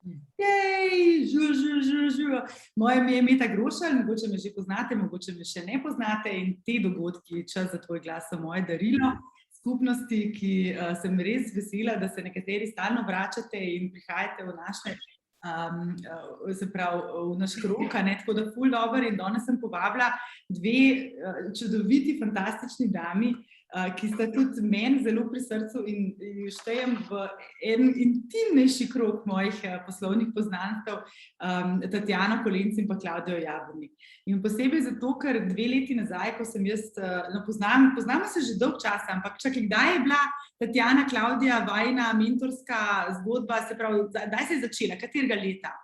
Jej, žu. Moje ime je Meta Grošelj, mogoče me že poznate, mogoče me še ne poznate in te dogodki, čas za tvoj glas, so moje darilo skupnosti, ki sem res vesela, da se nekateri stalno vračate in prihajate v naše, se pravi, v naš krog, tako da ful dober in danes sem povabila dve čudoviti, fantastični dami, ki sta tudi meni zelo pri srcu in ju štejem v en intimnejši krog mojih poslovnih poznanstev, Tatjana Kolenc in pa Klavdijo Javornik. In posebej zato, ker 2 leti nazaj, ko sem jaz, poznamo se že dolg časa, ampak čakaj, kdaj je bila Tatjana, Klavdija, vajina mentorska zgodba, se pravi, kdaj se je začela, katerega leta?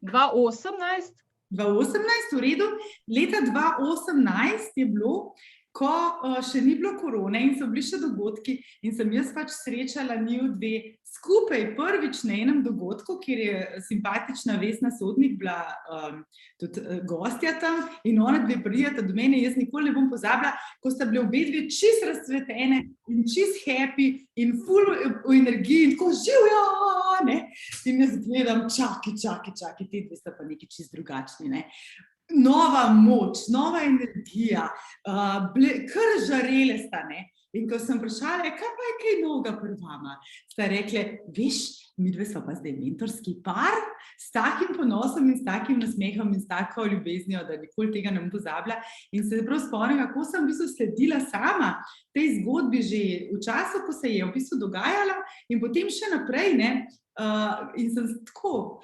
2018. 2018, v redu. Leta 2018 je bilo, ko še ni bilo korone in so bili še dogodki in sem jaz pač srečala njiju dve skupaj prvič na enem dogodku, kjer je simpatična Vesna Sodnik bila tudi gostja tam in ona dve prideta do mene, jaz nikoli ne bom pozabila, ko sta bile obe dve čist razcvetene in čist happy in full v energiji in tako živjo, ne? In jaz gledam, čakaj, te dve sta pa neki čist drugačni, ne? Nova moč, nova energija, kar žarele sta, ne? In ko sem vprašala, kaj pa je kaj novega pri vama, sta rekle, veš, midve sva pa zdaj mentorski par, s takim ponosom in s takim nasmehom in s tako ljubeznijo, da nikoli tega ne bom pozabila. In se prav spomnim, kako sem v bistvu sledila sama tej zgodbi že v času, ko se je v bistvu dogajala in potem še naprej, ne? In sem tako,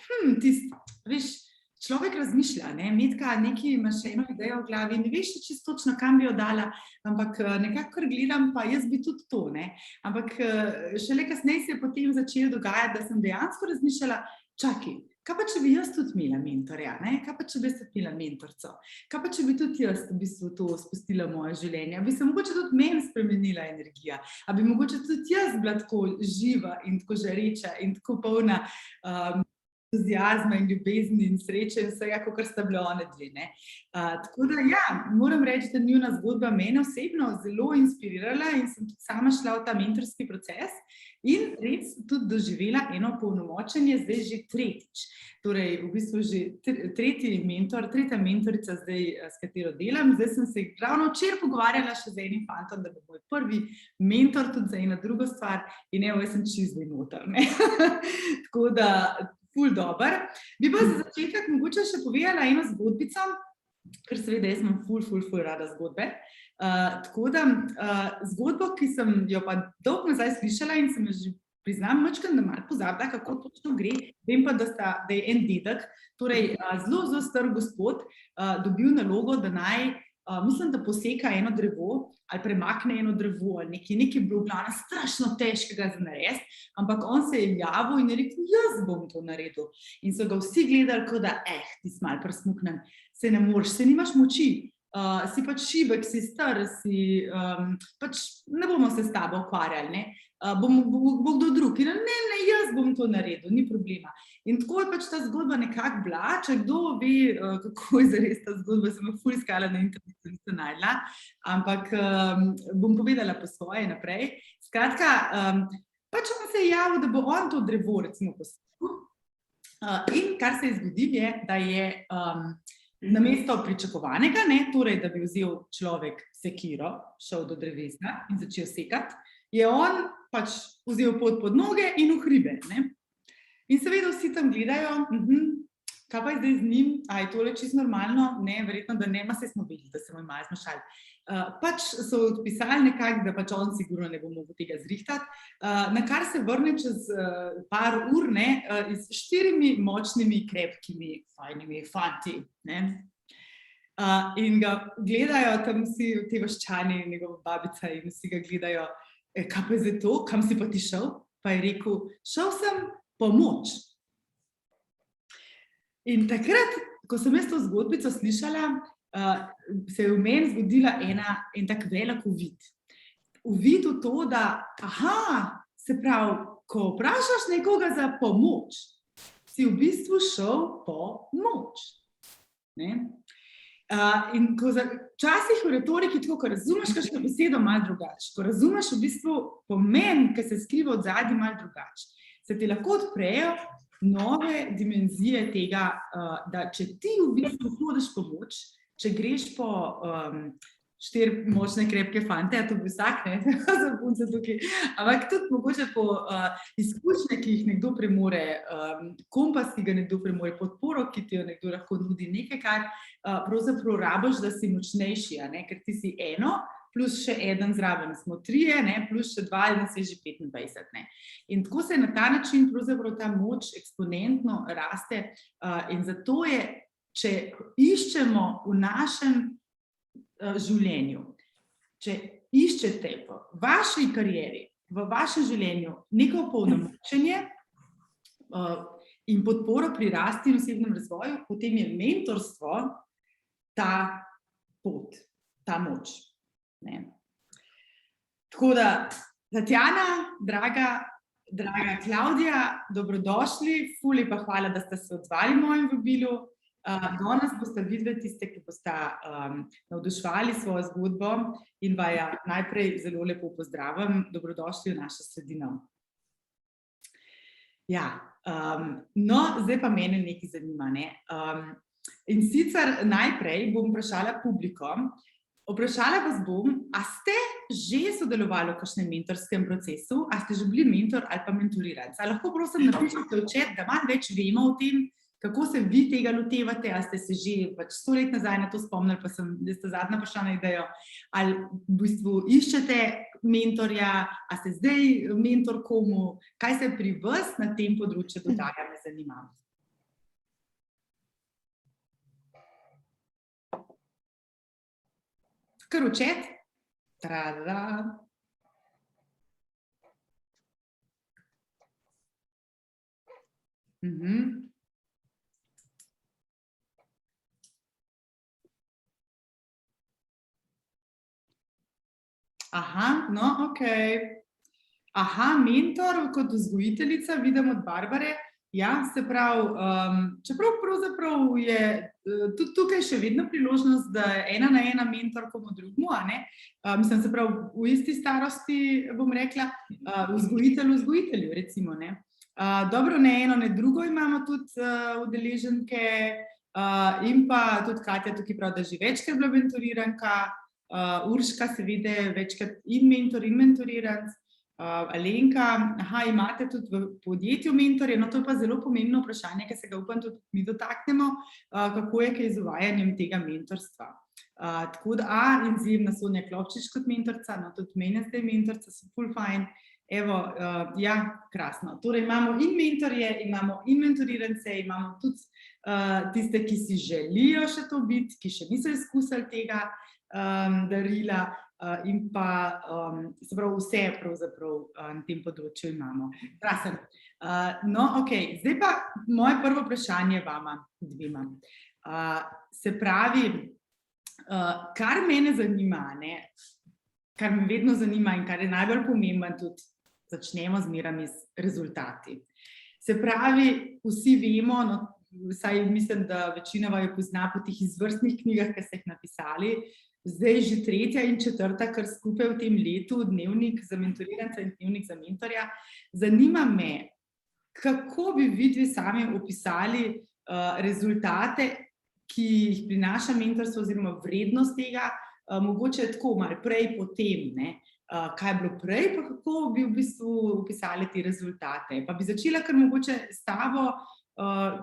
veš, človek razmišlja, ne, Metka, nekaj imaš eno idejo v glavi, ne veš čisto točno, kam bi jo dala, ampak nekako gledam, pa jaz bi tudi to, ne, ampak šele kasneje se je potem začelo dogajati, da sem dejansko razmišljala, čakaj, kaj pa če bi jaz tudi imela mentorja, ne, kaj pa če bi jaz tudi imela mentorco, kaj pa če bi tudi jaz v bistvu to spustila v moje življenje, bi se mogoče tudi meni spremenila energija, a bi mogoče tudi jaz bila tako živa in tako žareča in tako polna entuziazma in ljubezni in sreče in vsega, kakor sta bile one dve, ne. Tako da ja, moram reči, da njuna zgodba mene osebno zelo inspirirala in sem tudi sama šla v ta mentorski proces in res tudi doživela eno opolnomočenje, zdaj že tretjič. Torej, v bistvu že tretja mentorica zdaj, s katero delam. Zdaj sem se ravno včeraj pogovarjala še z enim fantom, da bo moj prvi mentor tudi za eno drugo stvar in evo, jaz sem čisto noter, ne. Tako da ful dober. Bi pa za začetek mogoče še povedala eno zgodbico, ker seveda jaz imam ful rada zgodbe. Tako da zgodbo, ki sem jo pa dolgo nazaj slišala in sem jo že priznam majčkeno, da malo pozabila, kako točno gre, vem pa, da je en dedek, torej zelo star gospod, dobil nalogo, da naj, mislim, da poseka eno drevo ali premakne eno drevo ali nekaj bilo v glavnem strašno težkega za narediti, ampak on se je javil in je rekel, jaz bom to naredil. In so ga vsi gledali, kot da, ti si malo presmuknen, se ne moreš, se nimaš moči, si pač šibek, si star, pač ne bomo se s tabo ukvarjali, ne. Bo kdo drug. In ne, jaz bom to naredil, ni problema. In tako je pač ta zgodba nekako bila, če kdo ve, kako je zares ta zgodba, sem jo ful iskala na internetu, nisem našla, ampak bom povedala po svoje naprej. Skratka, pač on se je javil, da bo on to drevo recimo posekal. In kar se je zgodilo je, da je namesto pričakovanega, ne, torej, da bi vzel človek sekiro, šel do drevesa in začel sekati, je on pač vzel pot pod noge in v hribe, ne. In seveda vsi tam gledajo, kaj pa je zdaj z njim, a je tole čisto normalno, ne, verjetno, da ne, saj smo videli, da se mu je malo zmešali. Pač so odpisali nekako, da pač on sigurno ne bo mogel tega zrihtati, na kar se vrne čez par ur, ne, s 4 močnimi, krepkimi, fajnimi fanti, ne. In ga gledajo tam vsi ti vaščani, njegova babica in vsi ga gledajo, kaj pa je zdaj to, kam si pa ti šel? Pa je rekel, šel sem pomoč. In takrat, ko sem jaz to zgodbico slišala, se je v meni zgodila en tak velik uvid. Uvid v to, da, se pravi, ko vprašaš nekoga za pomoč, si v bistvu šel po moč. Ne? In ko včasih v retoriki tako, ko razumeš kakšno besedo malo drugače, ko razumeš v bistvu pomen, ki se skriva od zadaj malo drugače, se ti lahko odprejo nove dimenzije tega, da če ti v bistvu hodiš po moč, če greš po 4 močne, krepke fante, to bi vsak, ne, za punce tukaj, ampak tudi mogoče po izkušnje, ki jih nekdo premore, kompas, ki ga nekdo premore, podporo, ki ti jo nekdo lahko nudi, nekaj, kar pravzaprav rabiš, da si močnejši, a ne, ker ti si eno, plus še eden zraven, smo 3, ne, plus še 2, in nas je že 25. Ne. In tako se na ta način pravzaprav ta moč eksponentno raste in zato je, če iščemo v našem življenju, če iščete v vaši karieri, v vašem življenju neko opolnomočenje in podporo pri rasti in osebnem razvoju, potem je mentorstvo ta pot, ta moč. Ne. Tako da, Tatjana, draga Klavdija, dobrodošli, ful lepa hvala, da ste se odzvali mojemu vabilu. Danes boste videli tiste, ki boste navduševali svojo zgodbo in vaju najprej zelo lepo pozdravim, dobrodošli v našo sredino. Ja, no, zdaj pa mene nekaj zanima, ne. In sicer najprej bom vprašala publiko, vprašala vas bom, a ste že sodelovali v kakšnem mentorskem procesu, a ste že bili mentor ali pa mentoriranec? A lahko prosim napišete v chat, da malo več vemo o tem, kako se vi tega lotevate, a ste se že 100 let nazaj na to spomnili, pa da ste zadnja prišla na idejo, ali v bistvu iščete mentorja, a ste zdaj mentor komu, kaj se pri vas na tem področju dogaja, me zanima. Kar v chat. Aha, no, okej. Aha, mentor kot vzgojiteljica, vidim od Barbare. Ja, se pravi, čeprav pravzaprav je tudi tukaj še vedno priložnost, da je 1 na 1 mentor komu drugemu, a ne? Mislim, se pravi, v isti starosti, bom rekla, vzgojitelju, recimo, ne? Dobro, ne eno, ne drugo imamo tudi udeleženke in pa tudi Katja tukaj pravi, da že večkrat bila mentoriranka, Urška seveda večkrat in mentor in mentoriranec, Alenka, aha, imate tudi v podjetju mentorje, no to je pa zelo pomembno vprašanje, ki se ga upam tudi mi dotaknemo, kako je kaj z uvajanjem tega mentorstva. Tako da, izjemna Sonja Klopčič kot mentorica, no tudi meni zdaj mentorica, so ful fajn, evo, ja, krasno. Torej imamo in mentorje, imamo in mentorirance, imamo tudi tiste, ki si želijo še to biti, ki še niso izkusili tega darila, in pa se pravi vse pravzaprav na tem področju imamo. Krasen. No, okej, zdaj pa moje prvo vprašanje vama dvema. Se pravi, kar mene zanima, ne, kar me vedno zanima in kar je najbolj pomembno tudi, začnemo zmeraj z rezultati. Se pravi, vsi vemo, no, vsaj mislim, da večina vaju pozna po teh izvrstnih knjigah, ki ste jih napisali, zdaj že 3. in 4. kar skupaj v tem letu, dnevnik za mentoriranca in dnevnik za mentorja. Zanima me, kako bi vidvi sami opisali rezultate, ki jih prinaša mentorstvo oziroma vrednost tega, mogoče tako malo prej, potem, ne. Kaj je bilo prej, pa kako bi v bistvu opisali te rezultate. Pa bi začela kar mogoče s tabo,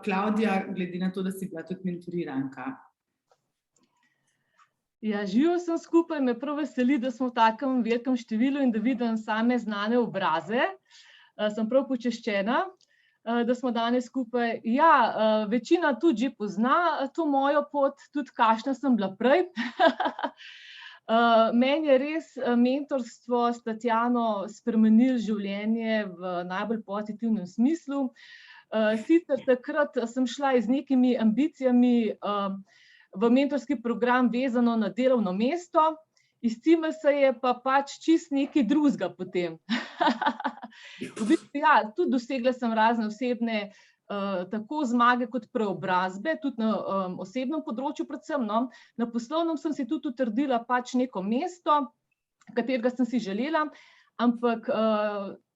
Klavdija, glede na to, da si bila tudi mentoriranka. Ja, živijo sem skupaj, me prav veseli, da smo v takem velikem številu in da vidim same znane obraze. Sem prav počaščena, da smo danes skupaj. Ja, večina tudi že pozna to mojo pot, tudi kakšna sem bila prej. Meni je res mentorstvo s Tatjano spremenilo življenje v najbolj pozitivnem smislu. Sicer takrat sem šla z nekimi ambicijami v mentorski program vezano na delovno mesto, izcimilo se je pa pač čisto nekaj drugega potem. V bistvu, ja, tudi dosegla sem razne osebne tako zmage kot preobrazbe, tudi na osebnem področju predvsem, no. Na poslovnem sem si tudi utrdila pač neko mesto, katerega sem si želela, ampak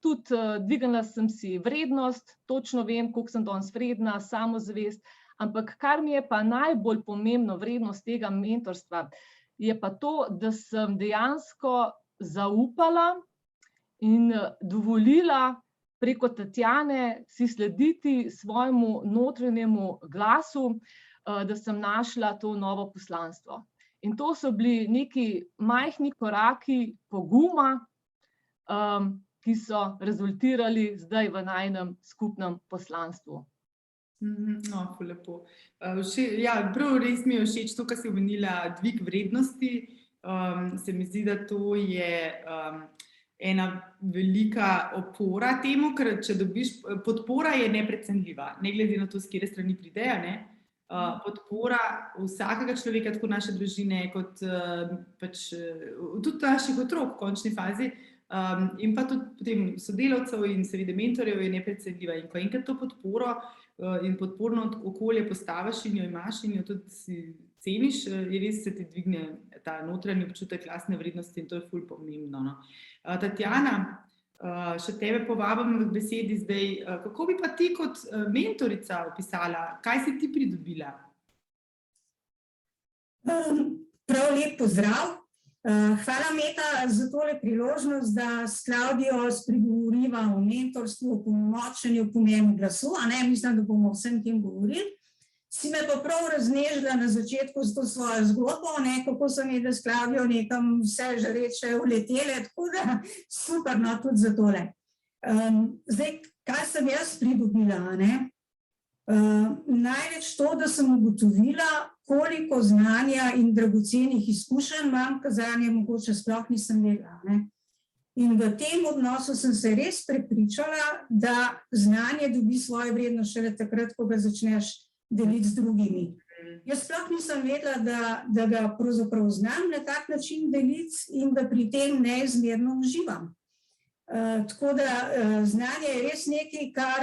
tudi dvignila sem si vrednost, točno vem, koliko sem danes vredna, samozavest, ampak kar mi je pa najbolj pomembno vrednost tega mentorstva, je pa to, da sem dejansko zaupala in dovolila preko Tatjane si slediti svojemu notranjemu glasu, da sem našla to novo poslanstvo. In to so bili neki majhni koraki poguma, ki so rezultirali zdaj v najinem skupnem poslanstvu. No, lepo. Prav res mi je všeč to, kar si omenila, dvig vrednosti. Se mi zdi, da to je ena velika opora temu, ker če dobiš, podpora je neprecenljiva, ne glede na to, s katere strani pridejo, ne. Podpora vsakega človeka, tako naše družine, kot tudi naših otrok v končni fazi, in pa tudi potem sodelavcev in seveda mentorjev je neprecenljiva. In ko enkrat to podporo in podporno okolje postaviš in jo imaš in jo tudi si ceniš, je res se ti dvigne ta notranji občutek lastne vrednosti in to je ful pomembno, no. Tatjana, še tebe povabim v besedi zdaj. Kako bi pa ti kot mentorica opisala, kaj si ti pridobila? Prav lep pozdrav. Hvala, Meta, za tole priložnost, da s Klavdijo spregovoriva o mentorstvu, o opolnomočenju, pomenu glasu, a ne, mislim, da bomo vsem tem govorili. Si me pa prav raznežila na začetku s to svojo zgodbo, ne, kako sem jedla s Klavdijo nekam vse žareče uletele, tako da super, no, tudi za tole. Zdaj, kaj sem jaz pridobila, ne? Največ to, da sem ugotovila, koliko znanja in dragocenih izkušenj imam, ker zanje mogoče sploh nisem vedela, ne. In v tem odnosu sem se res prepričala, da znanje dobi svojo vrednost šele takrat, ko ga začneš deliti z drugimi. Jaz sploh nisem vedela, da ga pravzaprav znam na tak način deliti in da pri tem neizmerno uživam. Tako da znanje je res nekaj, kar,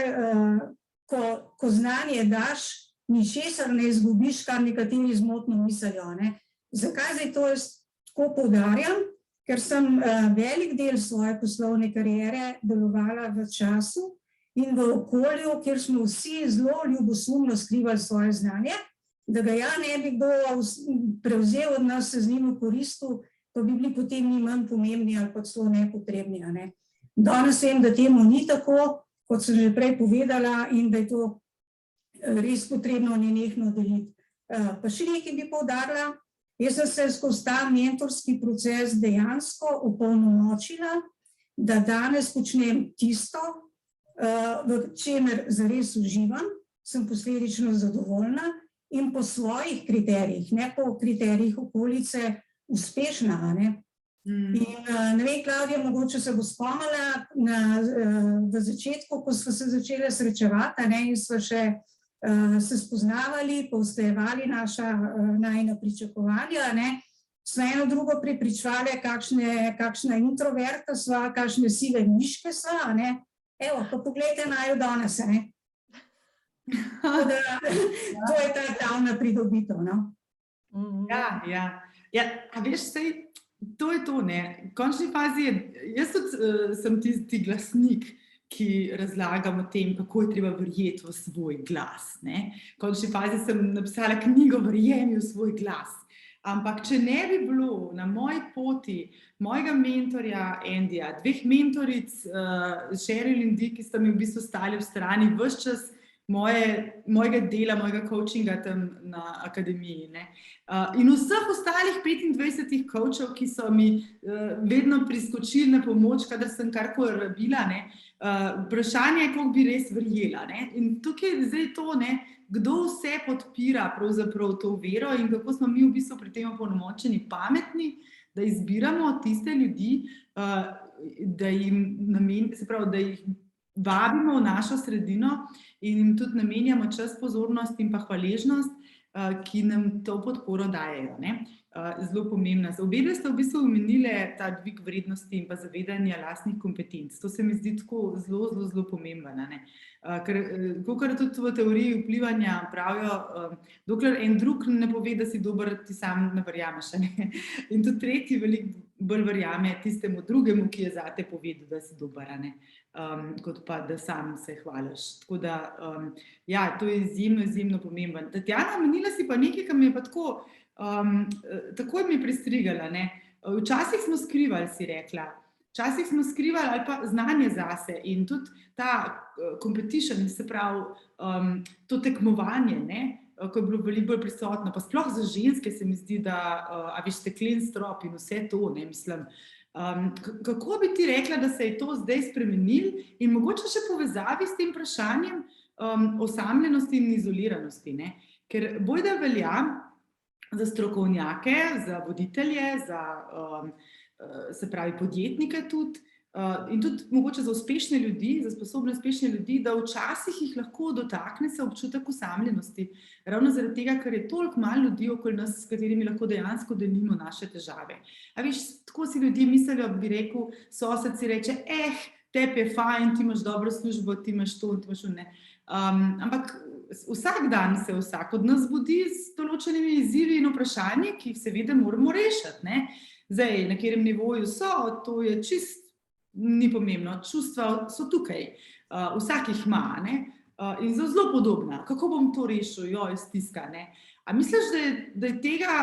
ko znanje daš, ničesar ne izgubiš, kar nekateri zmotno mislijo, ne. Zakaj zdaj to jaz tako poudarjam? Ker sem velik del svoje poslovne kariere delovala v času in v okolju, kjer smo vsi zelo ljubosumno skrivali svoje znanje, da ga ja ne bi kdo prevzel od nas, se z njim koristil, pa bi bili potem ni manj pomembni ali pa celo nepotrebni, a ne. Danes vem, da temu ni tako, kot sem že prej povedala, in da je to res potrebno nenehno deliti. Pa še nekaj bi poudarila, jaz sem se skozi ta mentorski proces dejansko opolnomočila, da danes počnem tisto, v čemer zares uživam, sem posledično zadovoljna in po svojih kriterijih, ne po kriterijih okolice, uspešna, a ne. In ne vem, Klavdija, mogoče se bo spomnila v začetku, ko smo se začeli srečevati, a ne, in smo še se spoznavali, pousklajevali najina pričakovanja, ne, smo eno drugo prepričevali, kakšna introverta sva, kakšne sive miške sva, a ne. Evo, pa poglejte naju danes, a ne. To je ta glavna pridobitev, no. Ja, a veš, sej, to je to, ne. V končni fazi jaz tudi sem tisti glasnik, ki razlagam o tem, kako je treba verjeti v svoj glas, ne. V končni fazi sem napisala knjigo Verjemi v svoj glas. Ampak, če ne bi bilo na moji poti mojega mentorja Andyja, dveh mentoric, Sheryl in Dick, ki sta mi v bistvu stali v strani ves čas mojega dela, mojega coachinga tam na akademiji, ne. In vseh ostalih 25 coachov, ki so mi vedno priskočili na pomoč, kadar sem karkoli rabila, ne. Vprašanje je, koliko bi res verjela, ne. In tukaj zdaj to, ne, kdo vse podpira pravzaprav to vero in kako smo mi v bistvu pri tem opolnomočeni pametni, da izbiramo tiste ljudi, da jih vabimo v našo sredino in jim tudi namenjamo čas, pozornost in pa hvaležnost, ki nam to podporo dajejo, ne. Zelo pomembna. Obedve ste v bistvu omenile ta dvig vrednosti in pa zavedanja lastnih kompetenc. To se mi zdi tako zelo pomembno, ne. Ker kakor tudi v teoriji vplivanja pravijo, dokler en drug ne pove, da si dober, ti sam ne verjameš, a ne. In tudi tretji veliko bolj verjame tistemu drugemu, ki je zate povedal, da si dober, kot pa, da sam se hvališ. Tako da, ja, to je izjemno pomemben. Tatjana, omenila si pa nekaj, ki mi je pa takoj mi pristrigala, ne. Včasih smo skrivali, si rekla. Včasih smo skrivali ali pa znanje zase in tudi ta competition, se pravi, to tekmovanje, ne, ko je bilo veliko bolj prisotno, pa sploh za ženske se mi zdi, da, a veš, steklen strop in vse to, ne, mislim. Kako bi ti rekla, da se je to zdaj spremenilo in mogoče še povezavi s tem vprašanjem osamljenosti in izoliranosti, ne? Ker bojda velja za strokovnjake, za voditelje, za se pravi podjetnike tudi, in tudi mogoče za uspešne ljudi, za sposobne uspešne ljudi, da včasih jih lahko dotakne se občutek osamljenosti. Ravno zaradi tega, ker je toliko malo ljudi okoli nas, s katerimi lahko dejansko delimo naše težave. A veš, tako si ljudje mislijo, bi rekel, sosed si reče, tebi je fajn, ti imaš dobro službo, ti imaš to, ti imaš ne. Ampak vsak dan se vsak od nas budi z določenimi izzivi in vprašanji, ki jih seveda moramo rešiti, ne. Zdaj, na katerem nivoju so, to je čist, ni pomembno, čustva so tukaj, vsak jih ima, ne, in so zelo podobna. Kako bom to rešil, stiska, ne. A misliš, da je tega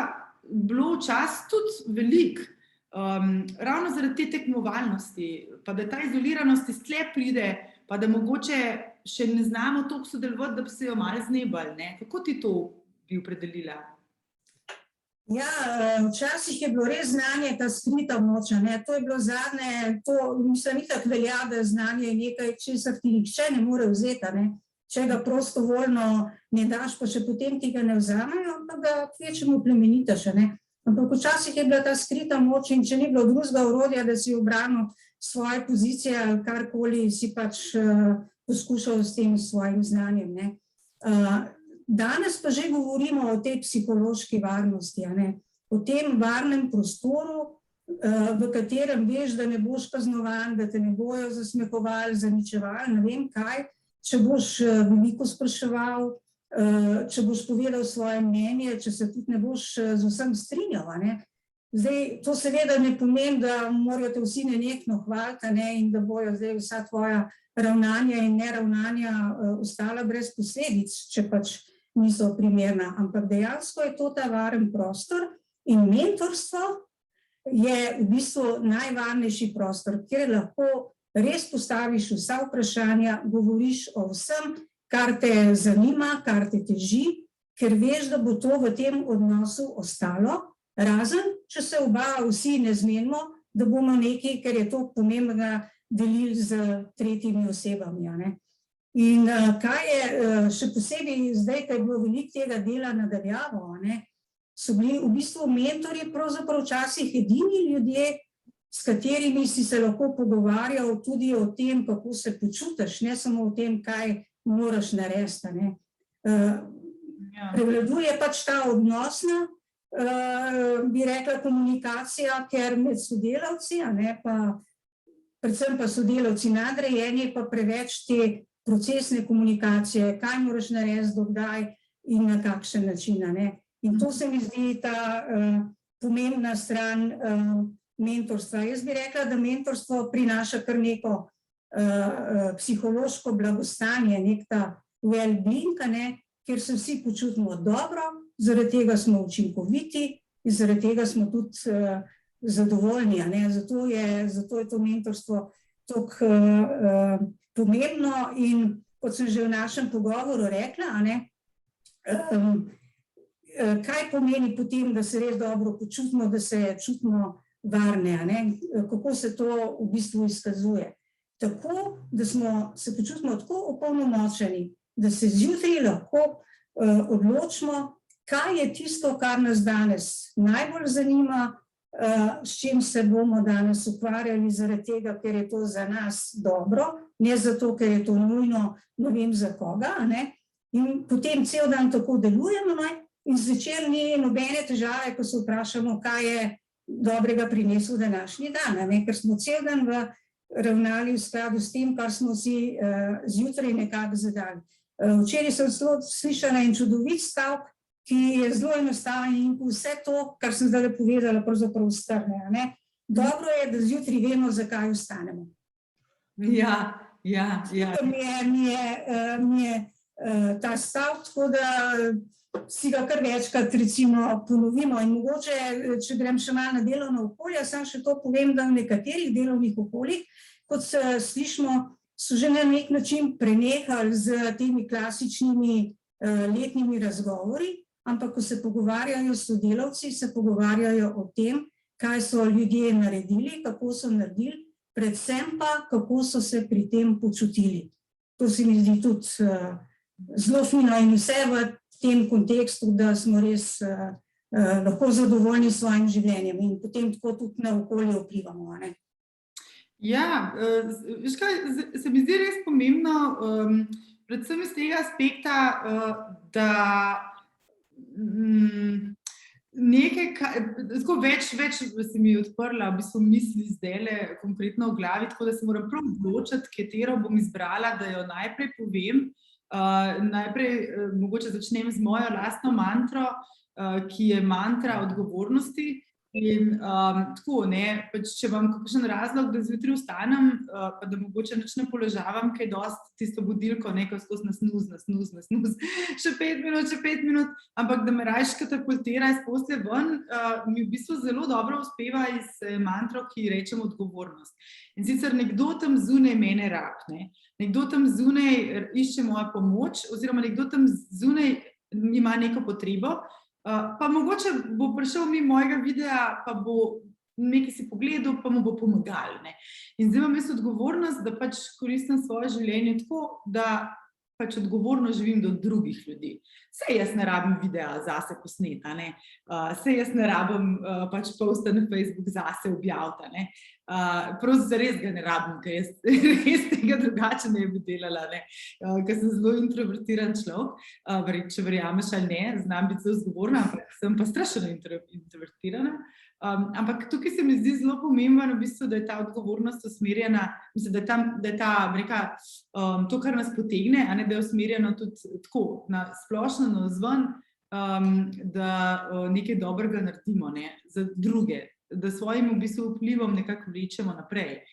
bilo včasih tudi veliko, ravno zaradi te tekmovalnosti, pa da ta izoliranost iz tle pride, pa da mogoče še ne znamo toliko sodelovati, da bi se jo malo znebali, ne. Kako ti to bi opredelila? Ja, včasih je bilo res znanje ta skrita moč, ne, to je bilo zadnje, to mislim, itak velja, da znanje je nekaj, česar ti nihče ne more vzeti, ne, če ga prostovoljno ne daš, pa še potem ti ga ne vzamejo, pa ga kvečemu plemenitaš, ne. Ampak včasih je bila ta skrita moč in če ni bilo drugega orodja, da si obranil svoje pozicije ali karkoli si pač poskušal s tem svojim znanjem, ne. Danes pa že govorimo o tej psihološki varnosti, ne? O tem varnem prostoru, v katerem veš, da ne boš kaznovan, da te ne bojo zasmehovali, zaničevali, ne vem kaj, če boš veliko spraševal, če boš povedal svoje mnenje, če se tudi ne boš z vsem strinjal, ne? Zdaj, to seveda ne pomeni, da morajo te vsi nenehno hvaliti, ne? In da bojo zdaj vsa tvoja ravnanja in neravnanja ostala brez posledic, če pač niso primerna, ampak dejansko je to ta varen prostor in mentorstvo je v bistvu najvarnejši prostor, kjer lahko res postaviš vsa vprašanja, govoriš o vsem, kar te zanima, kar te teži, ker veš, da bo to v tem odnosu ostalo, razen, če se oba vsi ne zmenimo, da bomo nekaj, ker je to pomembnega, delili z tretjimi osebami, ne. In kaj je še posebej zdaj, ko je bilo veliko tega dela nadaljavo, ne, so bili v bistvu mentorji pravzaprav včasih edini ljudje, s katerimi si se lahko pogovarjal tudi o tem, kako se počutiš, ne samo o tem, kaj moraš narediti, ne. Prevladuje pač ta odnosna, bi rekla, komunikacija, ker med sodelavci, ne, pa predvsem pa sodelavci nadrejeni, pa preveč te procesne komunikacije, kaj moraš narediti, dokdaj in na kakšen način, ne. In to se mi zdi ta pomembna stran mentorstva. Jaz bi rekla, da mentorstvo prinaša kar neko psihološko blagostanje, nek ta well-being, ne, kjer se vsi počutimo dobro, zaradi tega smo učinkoviti in zaradi tega smo tudi zadovoljni, ne. Zato je to mentorstvo tako pomembno in kot sem že v našem pogovoru rekla, ne, kaj pomeni potem, da se res dobro počutimo, da se čutimo varne, ne, kako se to v bistvu izkazuje. Tako, da se počutimo tako opolnomočeni, da se zjutraj lahko odločimo, kaj je tisto, kar nas danes najbolj zanima, s čim se bomo danes ukvarjali zaradi tega, ker je to za nas dobro, ne zato, ker je to nujno, ne vem za koga, ne. In potem cel dan tako delujemo, ne, in zvečer ni nobene težave, ko se vprašamo, kaj je dobrega prinesel današnji dan, ne, ker smo cel dan ravnali v skladu s tem, kar smo si zjutraj nekako zadali. Včeraj sem celo slišala en čudovit stavek, ki je zelo enostaven in vse to, kar sem zdaj povedala, pravzaprav strne, ne. dobro je, da zjutraj vemo, zakaj vstanemo. Ja. Mi je ta stav, tako da si ga kar večkrat recimo ponovimo in mogoče, če grem še malo na delovno okolje, sam še to povem, da v nekaterih delovnih okoljih, kot se slišimo, so že na nek način prenehali z temi klasičnimi letnimi razgovori, ampak ko se pogovarjajo s sodelavci, se pogovarjajo o tem, kaj so ljudje naredili, kako so naredili, predvsem pa, kako so se pri tem počutili. To se mi zdi tudi zelo fino in vse v tem kontekstu, da smo res lahko zadovoljni s svojim življenjem in potem tako tudi na okolje vplivamo. Ne? Ja, veš kaj, se mi zdi res pomembno, predvsem iz tega aspekta, da nekaj, več se mi je odprla, v bistvu misli zdajle konkretno v glavi, tako da se moram prav odločiti, katero bom izbrala, da jo najprej povem. Najprej mogoče začnem z mojo lastno mantro, ki je mantra odgovornosti. In tako, ne, pač če imam kakšen razlog, da zjutraj vstanem, pa da mogoče nič ne položavam, kaj dosti tisto budilko, nekaj skozi na snuz, še 5 minut, ampak da me rajš katapultira iz postelje ven, mi v bistvu zelo dobro uspeva iz mantro, ki rečem odgovornost. In sicer nekdo tam zunaj mene rab, ne, nekdo tam zunaj išče mojo pomoč, oziroma nekdo tam zunaj ima neko potrebo, pa mogoče bo prišel mimo mojega videa, pa bo nekaj si pogledal, pa mu bo pomagal. Ne? In zdaj imam jaz odgovornost, da pač koristim svoje življenje tako, da pač odgovorno živim do drugih ljudi. Saj jaz ne rabim videa zase posneta, ne? Saj jaz ne rabim pač posta na Facebook zase objavta. Ne? Prav res ga ne rabim, ker jaz res tega drugače ne bi delala, ne? Ker sem zelo introvertiran človek, če verjameš ali ne, znam biti zelo zgovorna, ampak sem pa strašno introvertirana. Ampak tukaj se mi zdi zelo pomembno, v bistvu, da je ta odgovornost usmerjena, mislim, da je ta, to, kar nas potegne, a ne, da je usmerjeno tudi tako, na splošno navzven, da nekaj dobrega naredimo, ne, za druge, da svojim v bistvu vplivom nekako vlečemo naprej.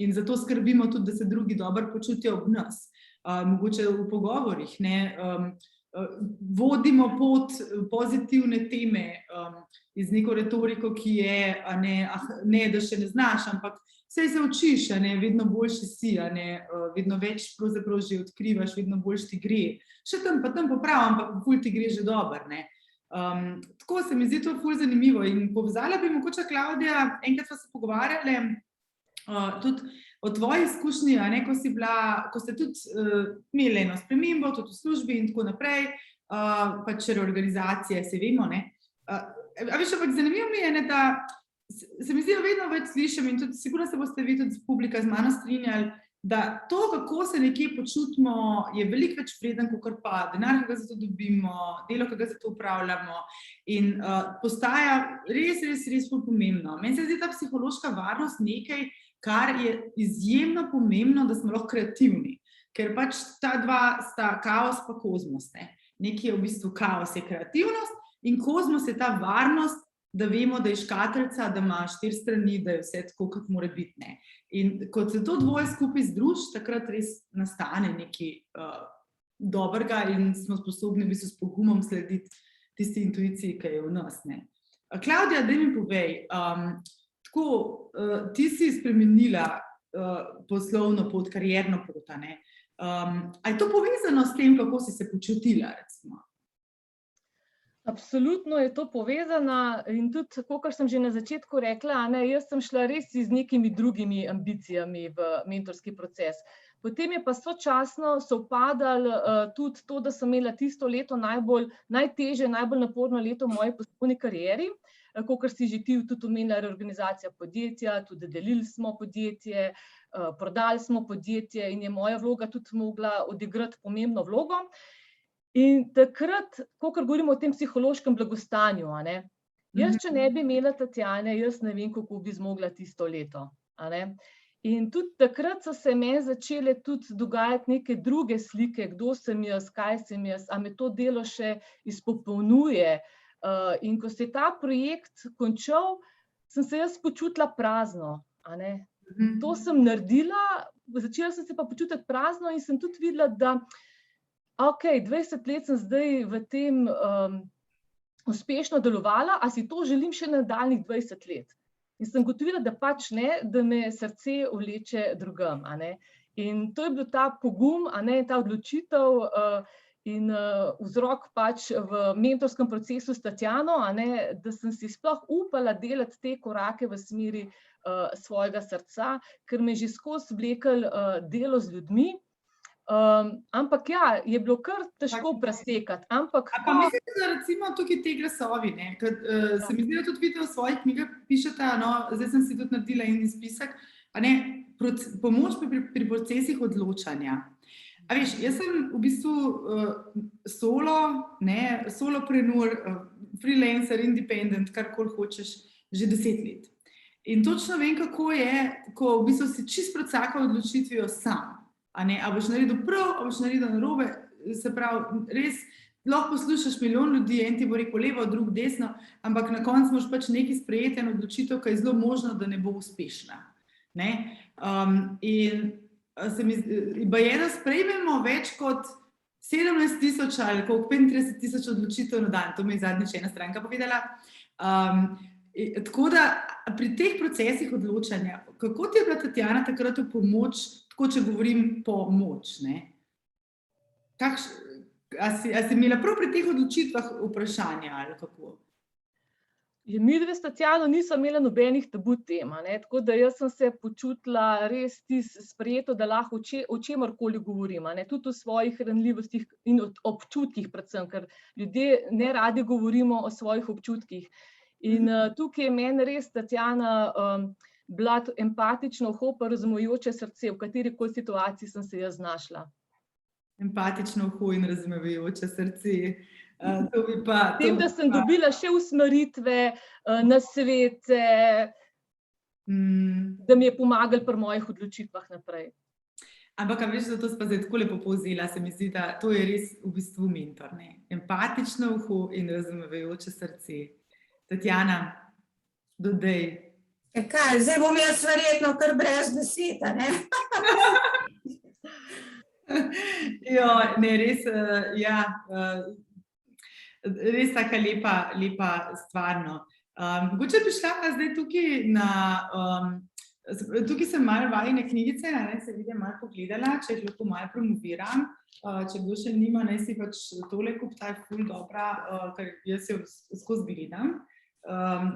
In zato skrbimo tudi, da se drugi dobro počutijo ob nas. Mogoče v pogovorih, ne, vodimo pot pozitivne teme iz neko retoriko, ki je, ne, da še ne znaš, ampak saj se učiš, ne, vedno boljši si, ne, vedno več pravzaprav že odkrivaš, vedno boljš ti gre. Še tam pa tam poprav, ampak ful ti gre že dobro, ne. Tako se mi zdi to ful zanimivo in povzala bi mogoče, Klavdija, enkrat smo se pogovarjali tudi o tvoji izkušnji, a ne, ko ste tudi imeli eno spremembo, tudi v službi in tako naprej, pač reorganizacije, se vemo, ne. A veš, ampak zanimivo mi je, ne, da se mi zdi, vedno več slišim in tudi sigurno se boste vi tudi publika z mano strinjali, da to, kako se nekje počutimo, je veliko več vreden, kakor pa denar, ki ga za to dobimo, delo, ki ga za to upravljamo in postaja res pomembno. Meni se zdi ta psihološka varnost nekaj, kar je izjemno pomembno, da smo lahko kreativni, ker pač ta dva sta kaos pa kozmos, ne. Nekaj je v bistvu kaos, je kreativnost in kozmos je ta varnost, da vemo, da je škatlica, da ima 4 strani, da je vse tako, kot mora biti, ne. In ko se to dvoje skupaj združi, takrat res nastane nekaj dobrega in smo sposobni v bistvu s pogumom slediti tisti intuiciji, ki je v nas, ne. Klavdija, daj mi povej, tako, ti si spremenila poslovno pot, karierno pot, ne. A je to povezano s tem, kako si se počutila, recimo? Absolutno je to povezano in tudi, kakor sem že na začetku rekla, ne, jaz sem šla res z nekimi drugimi ambicijami v mentorski proces. Potem je pa sočasno sovpadalo tudi to, da sem imela tisto leto najtežje, najbolj naporno leto v moji poslovni karieri, kakor si že ti tudi omenila, reorganizacija podjetja, tudi delili smo podjetje, prodali smo podjetje in je moja vloga tudi mogla odigrati pomembno vlogo. In takrat, kakor govorimo o tem psihološkem blagostanju, a ne, jaz, če ne bi imela Tatjane, jaz ne vem, kako bi zmogla tisto leto, a ne. In tudi takrat so se meni začele tudi dogajati neke druge slike, kdo sem jaz, kaj sem jaz, a me to delo še izpopolnjuje. In ko se je ta projekt končal, sem se jaz počutila prazno, a ne. Mhm. To sem naredila, začela sem se pa počutiti prazno in sem tudi videla, da okej, 20 let sem zdaj v tem uspešno delovala, a si to želim še nadaljnjih 20 let. In sem ugotovila, da pač ne, da me srce vleče drugam, a ne. In to je bil ta pogum, a ne, ta odločitev in vzrok pač v mentorskem procesu s Tatjano, a ne, da sem si sploh upala delati te korake v smeri svojega srca, ker me je že skozi vlekel delo z ljudmi. Ampak ja, je bilo kar težko presekati. Ampak pa mislim, da recimo tukaj te glasovi, ne, ker se mi zdi, da tudi vidite v svojih knjigah pišete, no, zdaj sem si tudi naredila in izpisek, a ne, pomoč pri procesih odločanja. A veš, jaz sem v bistvu solopreneur, freelancer, independent, karkoli hočeš, že 10 let. In točno vem, kako je, ko v bistvu si čisto pred vsako odločitvijo sam. A boš naredil prav, a boš naredil narobe, se pravi, res lahko poslušaš milijon ljudi, en ti bo rekel levo, drug desno, ampak na koncu moraš pač nekaj sprejeti, eno odločitev, ki je zelo možno, da ne bo uspešna. Ne? In se mi baje, da sprejmemo več kot 17,000 ali koliko 35,000 odločitev na dan, to mi je zadnjič ena stranka povedala. Tako da pri teh procesih odločanja, kako ti je bila Tatjana takrat v pomoč, tako če govorim pomoč, ne? A si imela prav pri teh odločitvah vprašanja ali kako? Midve s Tatjano nisem imela nobenih tabu tem, a ne, tako da jaz sem se počutila res sprejeto, da lahko o čemerkoli govorim, a ne, tudi o svojih ranljivostih in občutkih predvsem, ker ljudje ne radi govorimo o svojih občutkih. In tukaj je meni res Tatjana bila empatično uho pa razumevajoče srce, v katerikoli situaciji sem se jaz znašla. Empatično uho in razumevajoče srce. Tem, da sem dobila še usmeritve, nasvete, da mi je pomagalo pri mojih odločitvah naprej. Ampak, veš, da to sva zdaj tako lepo povzela, se mi zdi, da to je res v bistvu mentor, ne? Empatično uho in razumevajoče srce. Tatjana, dodej. Kaj, zdaj bom jaz verjetno kar brez besed, ne? Jo, ne, res, ja, res taka lepa stvar, no. Mogoče bi šla zdaj tukaj tukaj sem malo vajine knjigice, ne, se vidim malo pogledala, če jih lahko malo promoviram. Če kdo še nima, naj si pač tole kup, ta je ful dobra, ker jaz jo skozi gledam.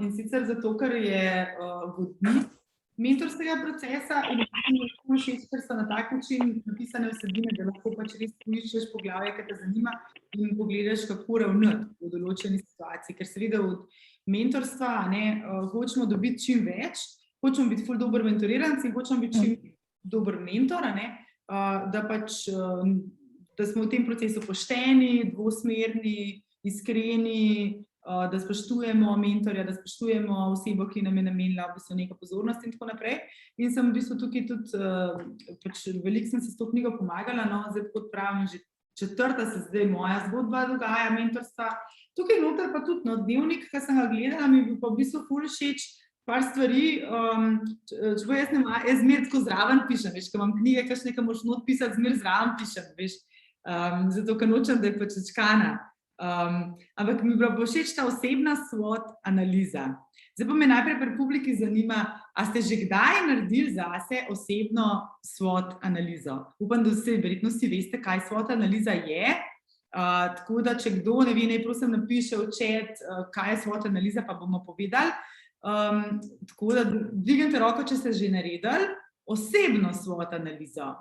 In sicer zato, ker je vodnik mentorskega procesa in všeč, ker so na tak način napisane vsebine, da lahko pač res poiščeš poglavje, ki te zanima in pogledaš, kako ravnati v določeni situaciji. Ker seveda od mentorstva, ne, hočemo dobiti čim več, hočemo biti ful dober mentoriranc in hočemo biti čim dober mentor, ne, da pač da smo v tem procesu pošteni, dvosmerni, iskreni, da spoštujemo mentorja, da spoštujemo osebo, ki nam je namenila v bistvu neko pozornost in tako naprej. In sem v bistvu tukaj tudi, pač veliko sem se s to knjigo pomagala, no, zdaj kot pravim, že 4. se zdaj moja zgodba dogaja mentorstva. Tukaj noter pa tudi dnevnik, ki sem ga gledala, mi bi pa v bistvu ful všeč par stvari, čeprav jaz zmeraj tako zraven pišem, veš, ko imam knjige, kakšne, ki moraš not pisati, zmeraj zraven pišem, veš, zato, ker nočem, da je pač čakana. Ampak mi bila všeč ta osebna SWOT analiza. Zdaj pa me najprej pri publiki zanima, a ste že kdaj naredili zase osebno SWOT analizo? Upam, da verjetno vsi veste, kaj SWOT analiza je, tako da, če kdo ne ve, naj prosim napiše v chat, kaj je SWOT analiza, pa bomo povedali. Tako da dvignite roko, če ste že naredili osebno SWOT analizo.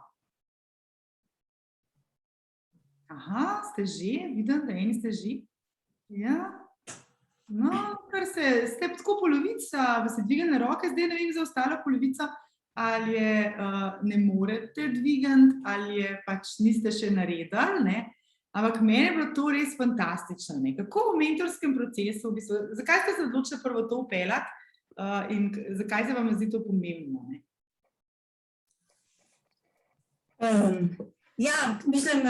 Aha, ste že, vidim, da eni ste že. Ja. No, kar ste tako polovica, pa se dvigne roke, zdaj ne vem za ostalo polovico, ali je ne morete dvigati, ali je pač niste še naredili, ne. Ampak meni je bilo to res fantastično, ne. Kako v mentorskem procesu, v bistvu, zakaj ste se odločili prvo to vpeljati in zakaj se vam zdi to pomembno, ne? Ja, mislim,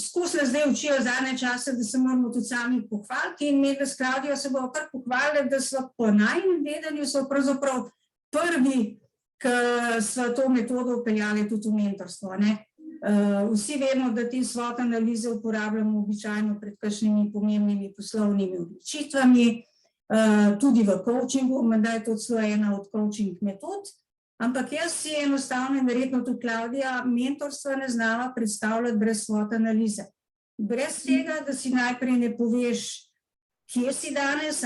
skozi nas zdaj učijo zadnje čase, da se moramo tudi sami pohvaliti in medve s Klavdijo se bomo kar pohvalili, da so po najnem vedenju so pravzaprav prvi, ki so to metodo upeljali tudi v mentorstvo. Vsi vemo, da te SWOT analize uporabljamo običajno pred kakšnimi pomembnimi poslovnimi odločitvami, tudi v coachingu, menda je to celo ena od coaching metod. Ampak jaz si enostavno in verjetno tudi Klavdija mentorstva ne znala predstavljati brez SWOT analize. Brez tega, da si najprej ne poveš, kje si danes,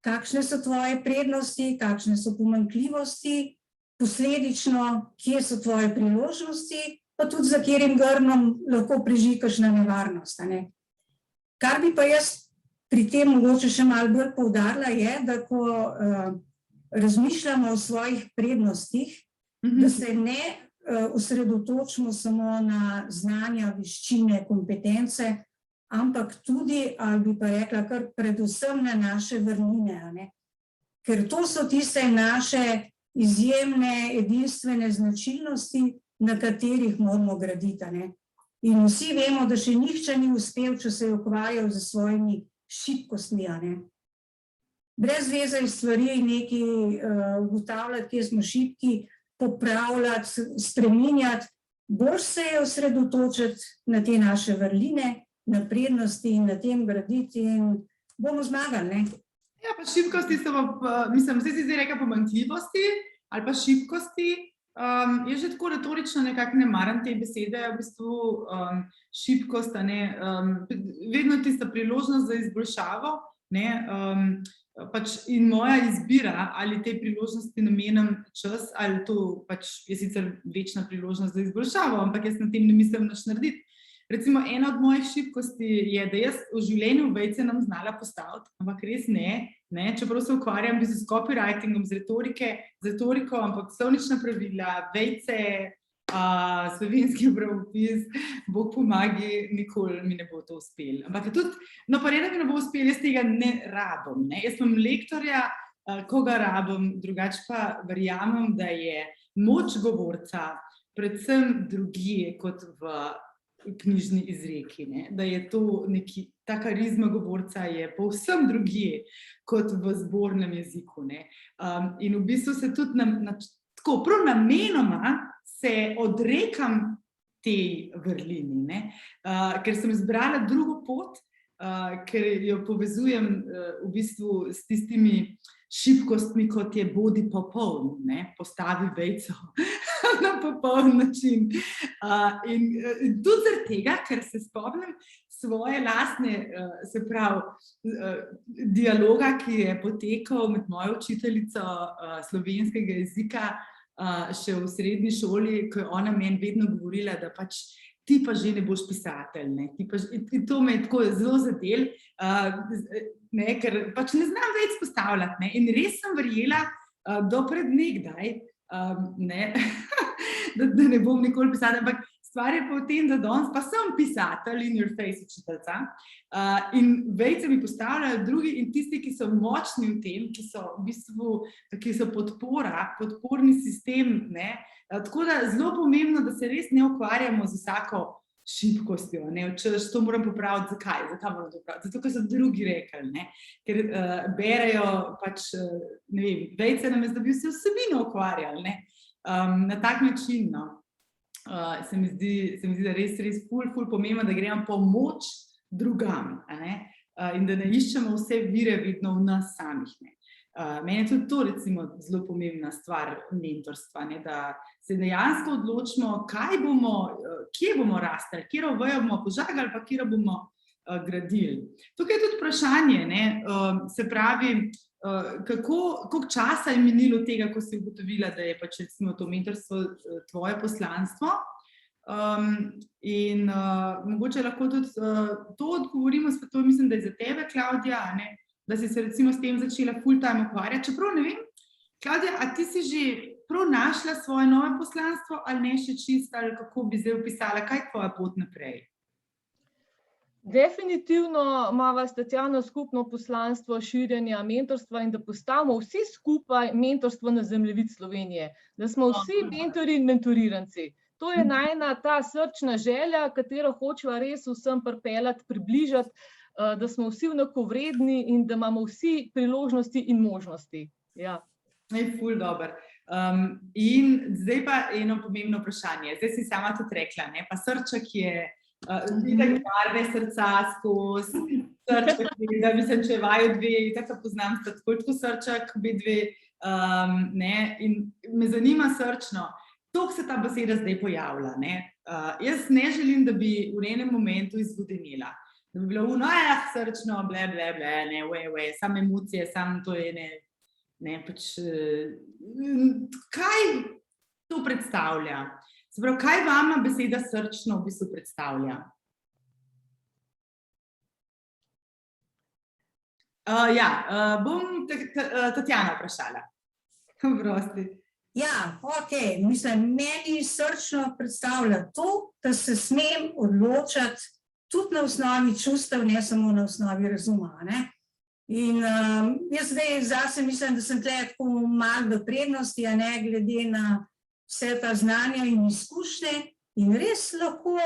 kakšne so tvoje prednosti, kakšne so pomanjkljivosti, posledično, kje so tvoje priložnosti, pa tudi za katerim grmom lahko preživi kakšna nevarnost. Kar bi pa jaz pri tem mogoče še malo bolj poudarila je, da ko razmišljamo o svojih prednostih, da se ne osredotočimo samo na znanja, veščine, kompetence, ampak tudi, ali bi pa rekla, kar predvsem na naše vrline. Ker to so tiste naše izjemne, edinstvene značilnosti, na katerih moramo graditi. In vsi vemo, da še nihče ni uspel, če se je ukvarjal z svojimi šibkostmi. Brez veze iz stvari nekaj ugotavljati, kje smo šibki, popravljati, spreminjati, bolj se je osredotočiti na te naše vrline, na prednosti in na tem graditi in bomo zmagali. Ja, pa šibkosti so, mislim, vse si zdaj reka pomanjkljivosti ali pa šibkosti. Jaz že tako retorično nekako ne maram te besede, v bistvu šibkost, vedno tista priložnost za izboljšavo, pač in moja izbira, ali te priložnosti namenim čas, ali to pač je sicer večna priložnost za izboljšavo, ampak jaz na tem ne mislim nič narediti. Recimo, ena od mojih šibkosti je, da jaz v življenju vejce nam znala postaviti, ampak res ne, čeprav se ukvarjam z copywritingom, z retoriko, ampak slovnična pravila, vejce, slovenski pravopis, Bog pomagi, nikoli mi ne bo to uspelo. Ampak tudi, no pa reda mi ne bo uspelo, jaz tega ne rabim. Jaz imam lektorja, koga rabim, drugače pa verjamem, da je moč govorca predvsem drugje kot v knjižni izreki, da je to neki, ta karizma govorca je povsem drugje kot v zbornem jeziku. In v bistvu se tudi tako prav namenoma se odrekam tej vrlini, ker sem izbrala drugo pot, ker jo povezujem v bistvu s tistimi šibkostmi, kot je bodi popoln, postavi vejco na popoln način. In tudi zaradi tega, ker se spomnim svoje lastne, se pravi, dialoga, ki je potekal med mojo učiteljico slovenskega jezika še v srednji šoli, ko je ona meni vedno govorila, da pač ti pa že ne boš pisatelj. To me je tako zelo zadel, ker pač ne znam več postavljati. In res sem verjela do pred nekdaj, da ne bom nikoli pisatelj, ampak stvar je pa v tem, da danes pa sem pisatelj in your face učiteljica. In vejce mi postavljajo drugi in tisti, ki so močni v tem, ki so v bistvu, ki so podporni sistem. Tako da zelo pomembno, da se res ne ukvarjamo z vsako šibkostjo. Češ, to moram popraviti. Zakaj? Zakaj moram to popraviti? Zato, ker so drugi rekli. Ker berejo pač, ne vem, vejce namesto, da bi se vsebino ukvarjali. Na tak način, se mi zdi, da res ful pomembno, da gremo pomoč drugam, in da ne iščemo vse vire vedno v nas samih. Meni je tudi to recimo zelo pomembna stvar mentorstva, da se dejansko odločimo, kje bomo rastli, katero vejo bomo požagali, pa katero bomo gradili. Tukaj je tudi vprašanje, se pravi, koliko časa je minilo tega, ko si ugotovila, da je pač recimo to mentorstvo tvoje poslanstvo. In mogoče lahko tudi to odgovorimo, to mislim, da je za tebe, Klavdija, da si se recimo s tem začela full time ukvarjati. Čeprav ne vem, Klavdija, a ti si že prav našla svoje nove poslanstvo ali ne še čisto, ali kako bi zdaj opisala, kaj je tvoja pot naprej? Definitivno imava s Tatjano skupno poslanstvo širjenja mentorstva in da postavimo vsi skupaj mentorstvo na zemljevid Slovenije. Da smo vsi mentori in mentoriranci. To je najna ta srčna želja, katero hočeva res vsem pripeljati, približati, da smo vsi enakovredni in da imamo vsi priložnosti in možnosti. Ja. Ful dober. In zdaj pa eno pomembno vprašanje. Zdaj si sama tudi rekla, ne? Pa srček je videk barve srca skozi, srček je, da mislim, če vaju dve, tako poznam, sta tako srček, obe dve, ne? In me zanima srčno, toliko se ta beseda zdaj pojavlja, ne? Jaz ne želim, da bi v enem momentu izvodenila. Da bi bilo srčno, ble, ne, samo emocije, samo to je ne, pač, kaj to predstavlja? Se pravi, kaj vama beseda srčno v bistvu predstavlja? Bom Tatjana vprašala. Prosti. Ja, okej, mislim, meni srčno predstavlja to, da se smem odločati tudi na osnovi čustev, ne samo na osnovi razuma, ne? In jaz zdaj zase mislim, da sem tukaj tako malo v prednosti, a ne, glede na vse ta znanja in izkušnje in res lahko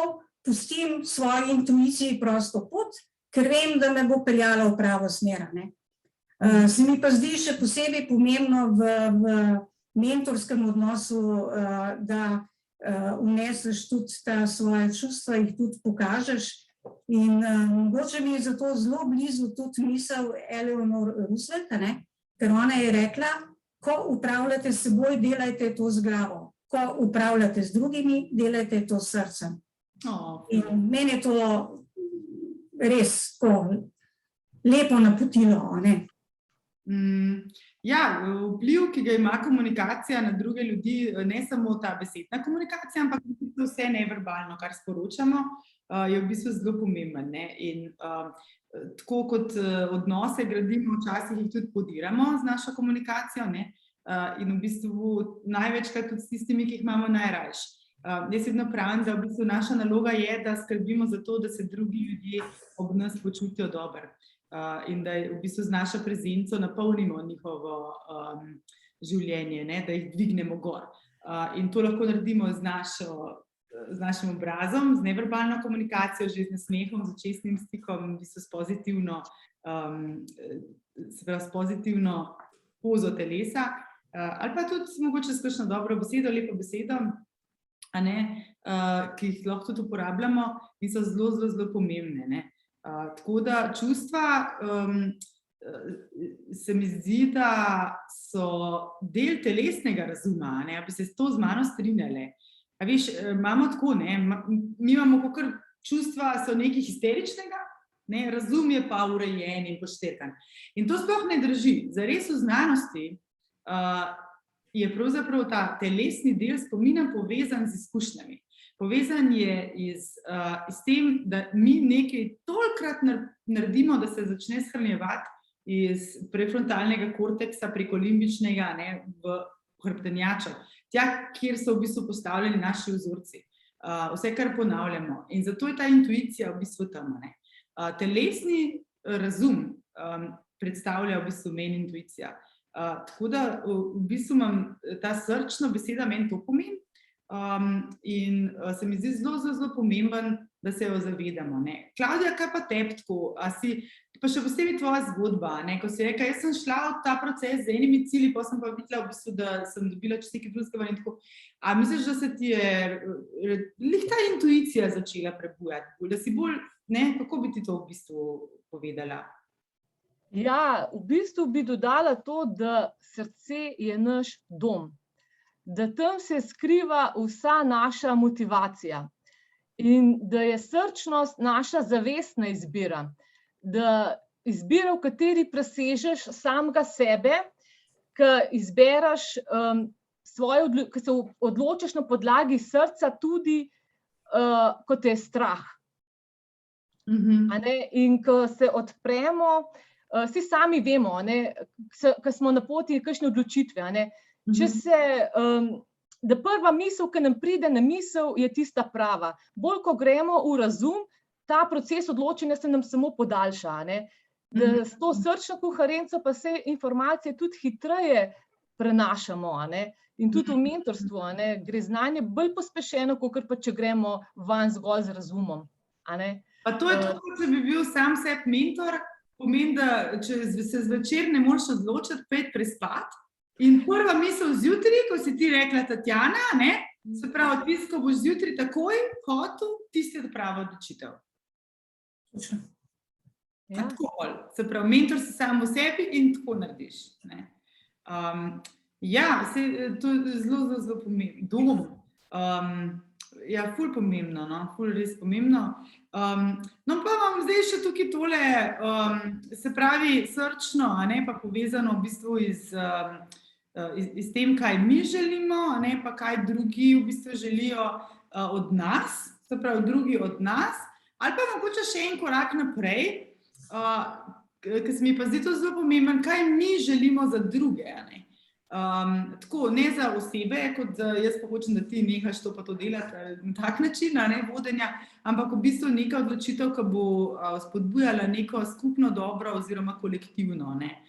pustim svoji intuiciji prosto pot, ker vem, da me bo peljala v pravo smer, ne. Se mi pa zdi še posebej pomembno v mentorskem odnosu, da vneseš tudi ta svoje čustva, jih tudi pokažeš. In mogoče mi je zato zelo blizu tudi misel Eleanor Roosevelt, ne? Ker ona je rekla, ko upravljate s seboj, delajte to z glavo. Ko upravljate z drugimi, delajte to s srcem. In meni je to res lepo napotilo, ne? Ja, vpliv, ki ga ima komunikacija na druge ljudi, ne samo ta besedna komunikacija, ampak vse neverbalno, kar sporočamo, je v bistvu zelo pomemben, ne? In tako kot odnose gradimo, včasih jih tudi podiramo z našo komunikacijo, ne? In v bistvu največkrat tudi s tistimi, ki jih imamo najrajši. Jaz vedno pravim, da v bistvu naša naloga je, da skrbimo za to, da se drugi ljudje ob nas počutijo dobro. In da v bistvu z našo prezenco napolnimo njihovo življenje, ne? Da jih dvignemo gor. In to lahko naredimo z našim obrazom, z neverbalno komunikacijo, že z nasmehom, z očesnim stikom, v bistvu s pozitivno pozo telesa, ali pa tudi mogoče s kakšno dobro besedo, lepo besedo, a ne, ki jih lahko tudi uporabljamo in so zelo, zelo, zelo pomembne, ne. Tako da čustva se mi zdi, da so del telesnega razuma, ne, bi se s to z mano strinjale. A veš, imamo tako, ne, mi imamo kakor čustva so nekaj histeričnega, ne, razum je pa urejen in poštekan. In to sploh ne drži. Zares v znanosti je pravzaprav ta telesni del spomina povezan z izkušnjami. Povezan je s tem, da mi nekaj tolikrat naredimo, da se začne shranjevati iz prefrontalnega korteksa preko limbičnega, ne, v hrbtenjačo. Tja, kjer so v bistvu postavljeni naši vzorci. Vse, kar ponavljamo. In zato je ta intuicija v bistvu tam, ne. Telesni razum predstavlja v bistvu meni intuicija. Tako da v bistvu imam ta srčna beseda meni to pomeni. In se mi zdi zelo, zelo, zelo pomemben, da se jo zavedamo, ne. Klavdija, kaj pa tebi tako? Pa še posebej tvoja zgodba, ne, ko si rekla, jaz sem šla v ta proces z enimi cilji, pa sem pa videla v bistvu, da sem dobila čez nekaj drugega in tako. A misliš, da se ti je lih ta intuicija začela prebujati? Da si bolj, ne, kako bi ti to v bistvu povedala? Ja, v bistvu bi dodala to, da srce je naš dom. Da tam se skriva vsa naša motivacija. In da je srčnost naša zavestna izbira. Da izbira, v kateri presežeš samega sebe, ki izbereš ki se odločiš na podlagi srca tudi, ko te je strah. A ne? In ko se odpremo, vsi sami vemo, a ne, ko smo na poti kakšne odločitve, a ne. Če se, da prva misel, ki nam pride na misel, je tista prava. Bolj, ko gremo v razum, ta proces odločanja se nam samo podaljša, a ne. Da s to srčno koherenco pa se informacije tudi hitreje prenašamo, a ne. In tudi v mentorstvu, a ne, gre znanje bolj pospešeno, kakor pa če gremo van zgolj z razumom. A ne. Pa to je tako, če bi bil sam sebi mentor, pomeni, da če se zvečer ne moreš odločiti, pet prespat. In prva misel zjutraj, ko si ti rekla, Tatjana, ne, se pravi, tisto, ko boš zjutraj takoj hotel, tisti je prava odločitev. Ja. Tako, se pravi, mentor si sam v sebi in tako narediš. Ne. Ja, to je zelo pomembno. Ja, ful pomembno, no, ful res pomembno. No, pa vam zdaj še tukaj tole, se pravi, srčno, a ne, pa povezano v bistvu iz tem, kaj mi želimo, ne, pa kaj drugi v bistvu želijo od nas, se pravi, drugi od nas, ali pa mogoče še en korak naprej, ker se mi pa zdi to zelo pomemben, kaj mi želimo za druge, a ne. Tako, ne za osebe, kot jaz pa hočem, da ti nehaš to pa to delati na tak način, a ne, vodenja, ampak v bistvu neka odločitev, ki bo spodbujala neko skupno dobro oziroma kolektivno, ne.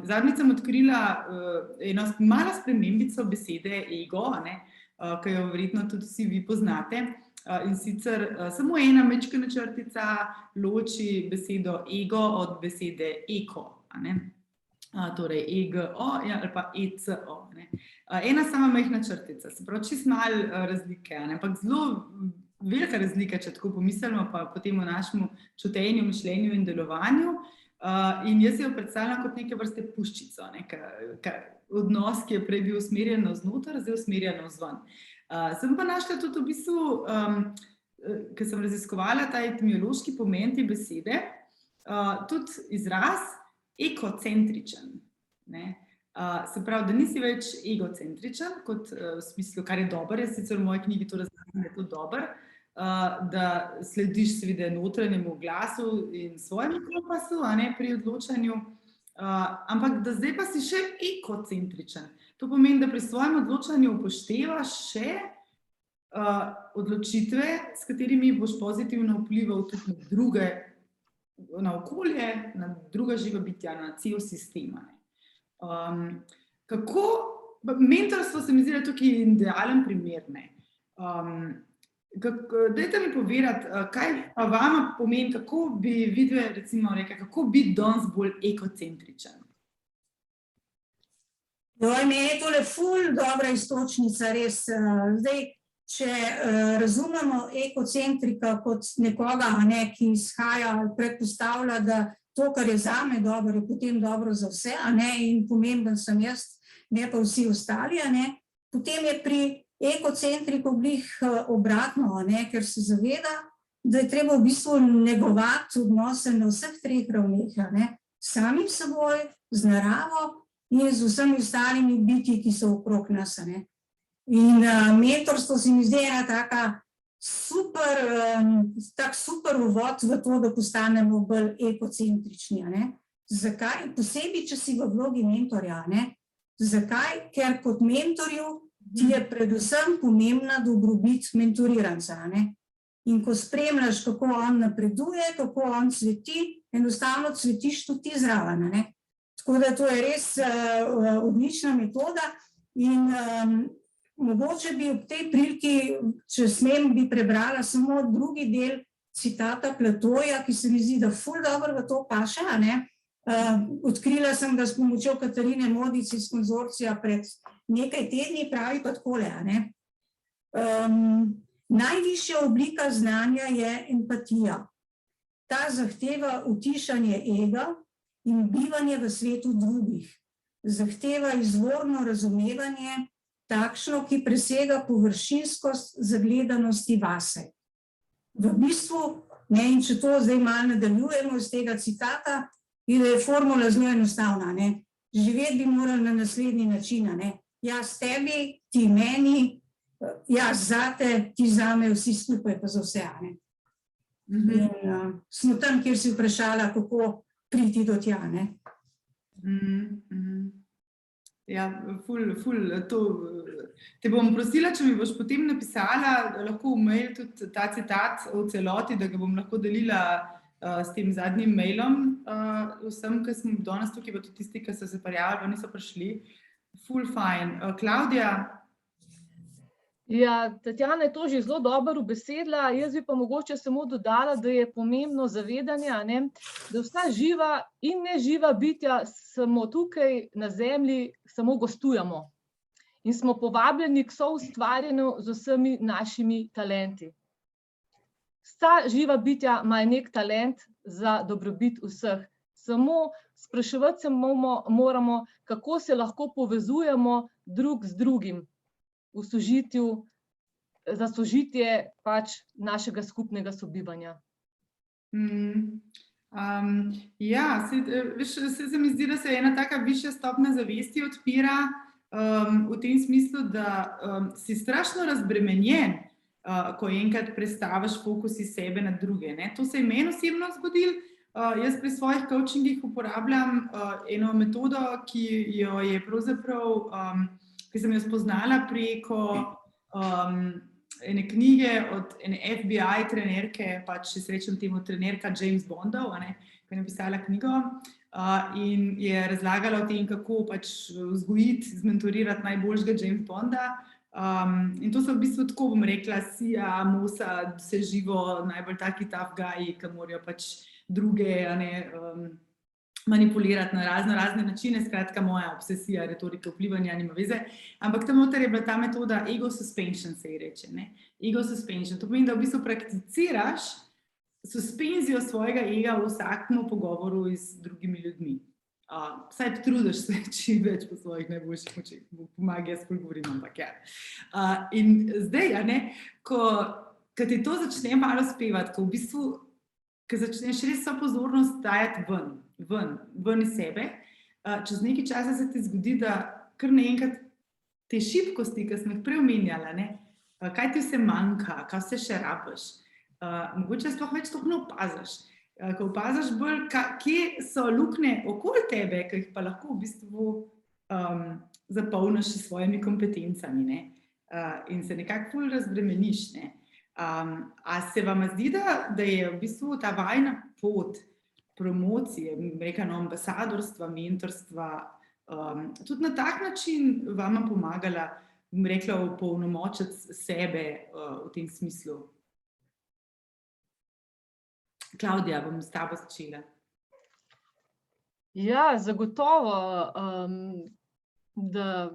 Zadnjič sem odkrila eno malo spremembico besede ego, a ne, ki jo verjetno tudi vsi vi poznate. In sicer samo ena majčkena črtica loči besedo ego od besede eko, a ne. Torej EGO ali pa ECO. Ne. Ena sama majhna črtica, se pravi, čisto malo razlike, ne, ampak zelo velika razlika, če tako pomislimo, pa potem v našem čutenju, mišljenju in delovanju. In jaz jo predstavljam kot neke vrste puščico, ne, odnos, ki je prej bil usmerjen navznoter, zdaj usmerjen navzven. Sem pa našla tudi v bistvu, ker sem raziskovala ta etimološki pomen te besede, tudi izraz ekocentričen. Ne. Se pravi, da nisi več egocentričen, kot v smislu, kar je dobro, jaz sicer v moji knjigi to razlagam, da je to dobro, da slediš seveda notranjemu glasu in svojemu kompasu, a ne, pri odločanju, ampak da zdaj pa si še ekocentričen. To pomeni, da pri svojem odločanju upoštevaš še odločitve, s katerimi boš pozitivno vplival tudi na druge, na okolje, na druga živa bitja, na cel sistem. Kako, mentorstvo se mi zdi, da tukaj je idealen primer, ne. Dajte mi povedati, kaj pa vama pomeni, kako bi vidve recimo rekla, kako biti danes bolj ekocentričen? Meni je tole ful dobra iztočnica, res. Zdaj, če razumemo ekocentrika kot nekoga, ne, ki izhaja ali predpostavlja, da to, kar je zame dobro, je potem dobro za vse, a ne, in pomemben sem jaz, ne pa vsi ostali, a ne, potem je pri ekocentriku glih obratno, a ne, ker se zaveda, da je treba v bistvu negovati odnose na vseh treh ravneh, a ne, samim seboj, z naravo in z vsemi ostalimi bitji, ki so okrog nas, a ne. In mentorstvo se mi zdi ena taka super uvod v to, da postanemo bolj ekocentrični, a ne. Zakaj? Posebej, če si v vlogi mentorja, a ne. Zakaj? Ker kot mentorju ti je predvsem pomembna dobrobit mentoriranca, a ne. In ko spremljaš, kako on napreduje, kako on cveti, enostavno cvetiš tudi ti zraven, a ne. Tako da to je res odlična metoda in mogoče bi ob tej priliki, če smem, bi prebrala samo drugi del citata Platoja, ki se mi zdi, da ful dobro v to paše, a ne. Odkrila sem ga s pomočjo Katarine Modic iz konzorcija pred nekaj tedni, pravi pa takole, a ne. Najvišja oblika znanja je empatija. Ta zahteva utišanje ega in bivanje v svetu drugih. Zahteva izvorno razumevanje, takšno, ki presega površinskost zagledanosti vase. V bistvu, ne, in če to zdaj malo nadaljujemo iz tega citata, je formula zelo enostavna, ne. Živeti bi morali na naslednji način, a ne. Jaz tebi, ti meni, jaz zate, ti zame, vsi skupaj pa za vse, a ne. In smo tam, kjer si vprašala, kako priti do tja, ne. Ja, ful, to, te bom prosila, če mi boš potem napisala, lahko v mail tudi ta citat v celoti, da ga bom lahko delila s tem zadnjim mailom vsem, ki smo danes tukaj, pa tudi tisti, ki so se prijavili, pa niso prišli. ful fajn. Klavdija? Ja, Tatjana je to že zelo dobro ubesedila, jaz bi pa mogoče samo dodala, da je pomembno zavedanje, da vsa živa in neživa bitja samo tukaj na zemlji samo gostujemo in smo povabljeni k soustvarjanju z vsemi našimi talenti. Vsa živa bitja imajo nek talent za dobrobit vseh. Samo spraševati se moramo, kako se lahko povezujemo drug z drugim v sožitju, za sožitje pač našega skupnega sobivanja. Ja, se mi zdi, da se ena taka višja stopnja zavesti odpira v tem smislu, da si strašno razbremenjen, ko enkrat prestaviš fokus iz sebe na druge. To se je meni osebno zgodilo. Jaz pri svojih coachingih uporabljam eno metodo, ki jo je pravzaprav, ki sem jo spoznala preko ene knjige od ene FBI trenerke, pač se srečam temu trenerka James Bondov, ki je napisala knjigo in je razlagala o tem, kako pač vzgojiti, zmentorirati najboljšega James Bonda. In to so v bistvu tako, bom rekla, Sia, Mosa, vse živo, najbolj taki tough guyi, ki morajo pač druge manipulirati na razne načine, skratka moja obsesija, retorika, vplivanja, nima veze. Ampak tam noter je bila ta metoda ego suspension, se ji reče. Ego suspension, to pomeni, da v bistvu prakticiraš suspenzijo svojega ega v vsakem pogovoru z drugimi ljudmi. Vsaj trudiš se čim več po svojih najboljših močeh, pomagi, jaz bolj govorim, ampak ja. In zdaj, ko ti to začne malo spevati, ko v bistvu ko začneš res vso pozornost dajati ven iz sebe, čez nekaj časa se ti zgodi, da kar naenkrat te šibkosti, ki smo jih prej omenjala, kaj ti vse manjka, kaj vse še rabiš, mogoče sploh več toliko ne opaziš. Ko opaziš bolj, kje so luknje okoli tebe, ki jih pa lahko v bistvu zapolniš s svojimi kompetencami, in se nekako ful razbremeniš, A se vam zdi, da je v bistvu ta vajna pot promocije, rekla, ambasadorstva, mentorstva, tudi na tak način vama pomagala, rekla, opolnomočiti sebe v tem smislu? Klavdija, bom s tabo začela. Ja, zagotovo, da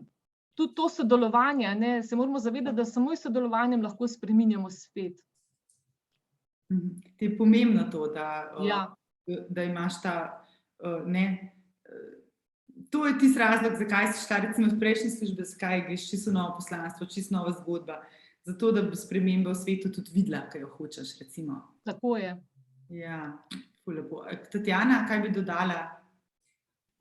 tudi to sodelovanje, se moramo zavedati, da samo s sodelovanjem lahko spreminjamo svet. Ti je pomembno to, Ja. da imaš ta, to je tisti razlog, zakaj si šla recimo v prejšnji službi, zakaj greš čisto novo poslanstvo, čisto nova zgodba, zato da bi spremembe v svetu tudi videla, kaj jo hočeš, recimo. Tako je. Ja, ful lepo. Tatjana, kaj bi dodala?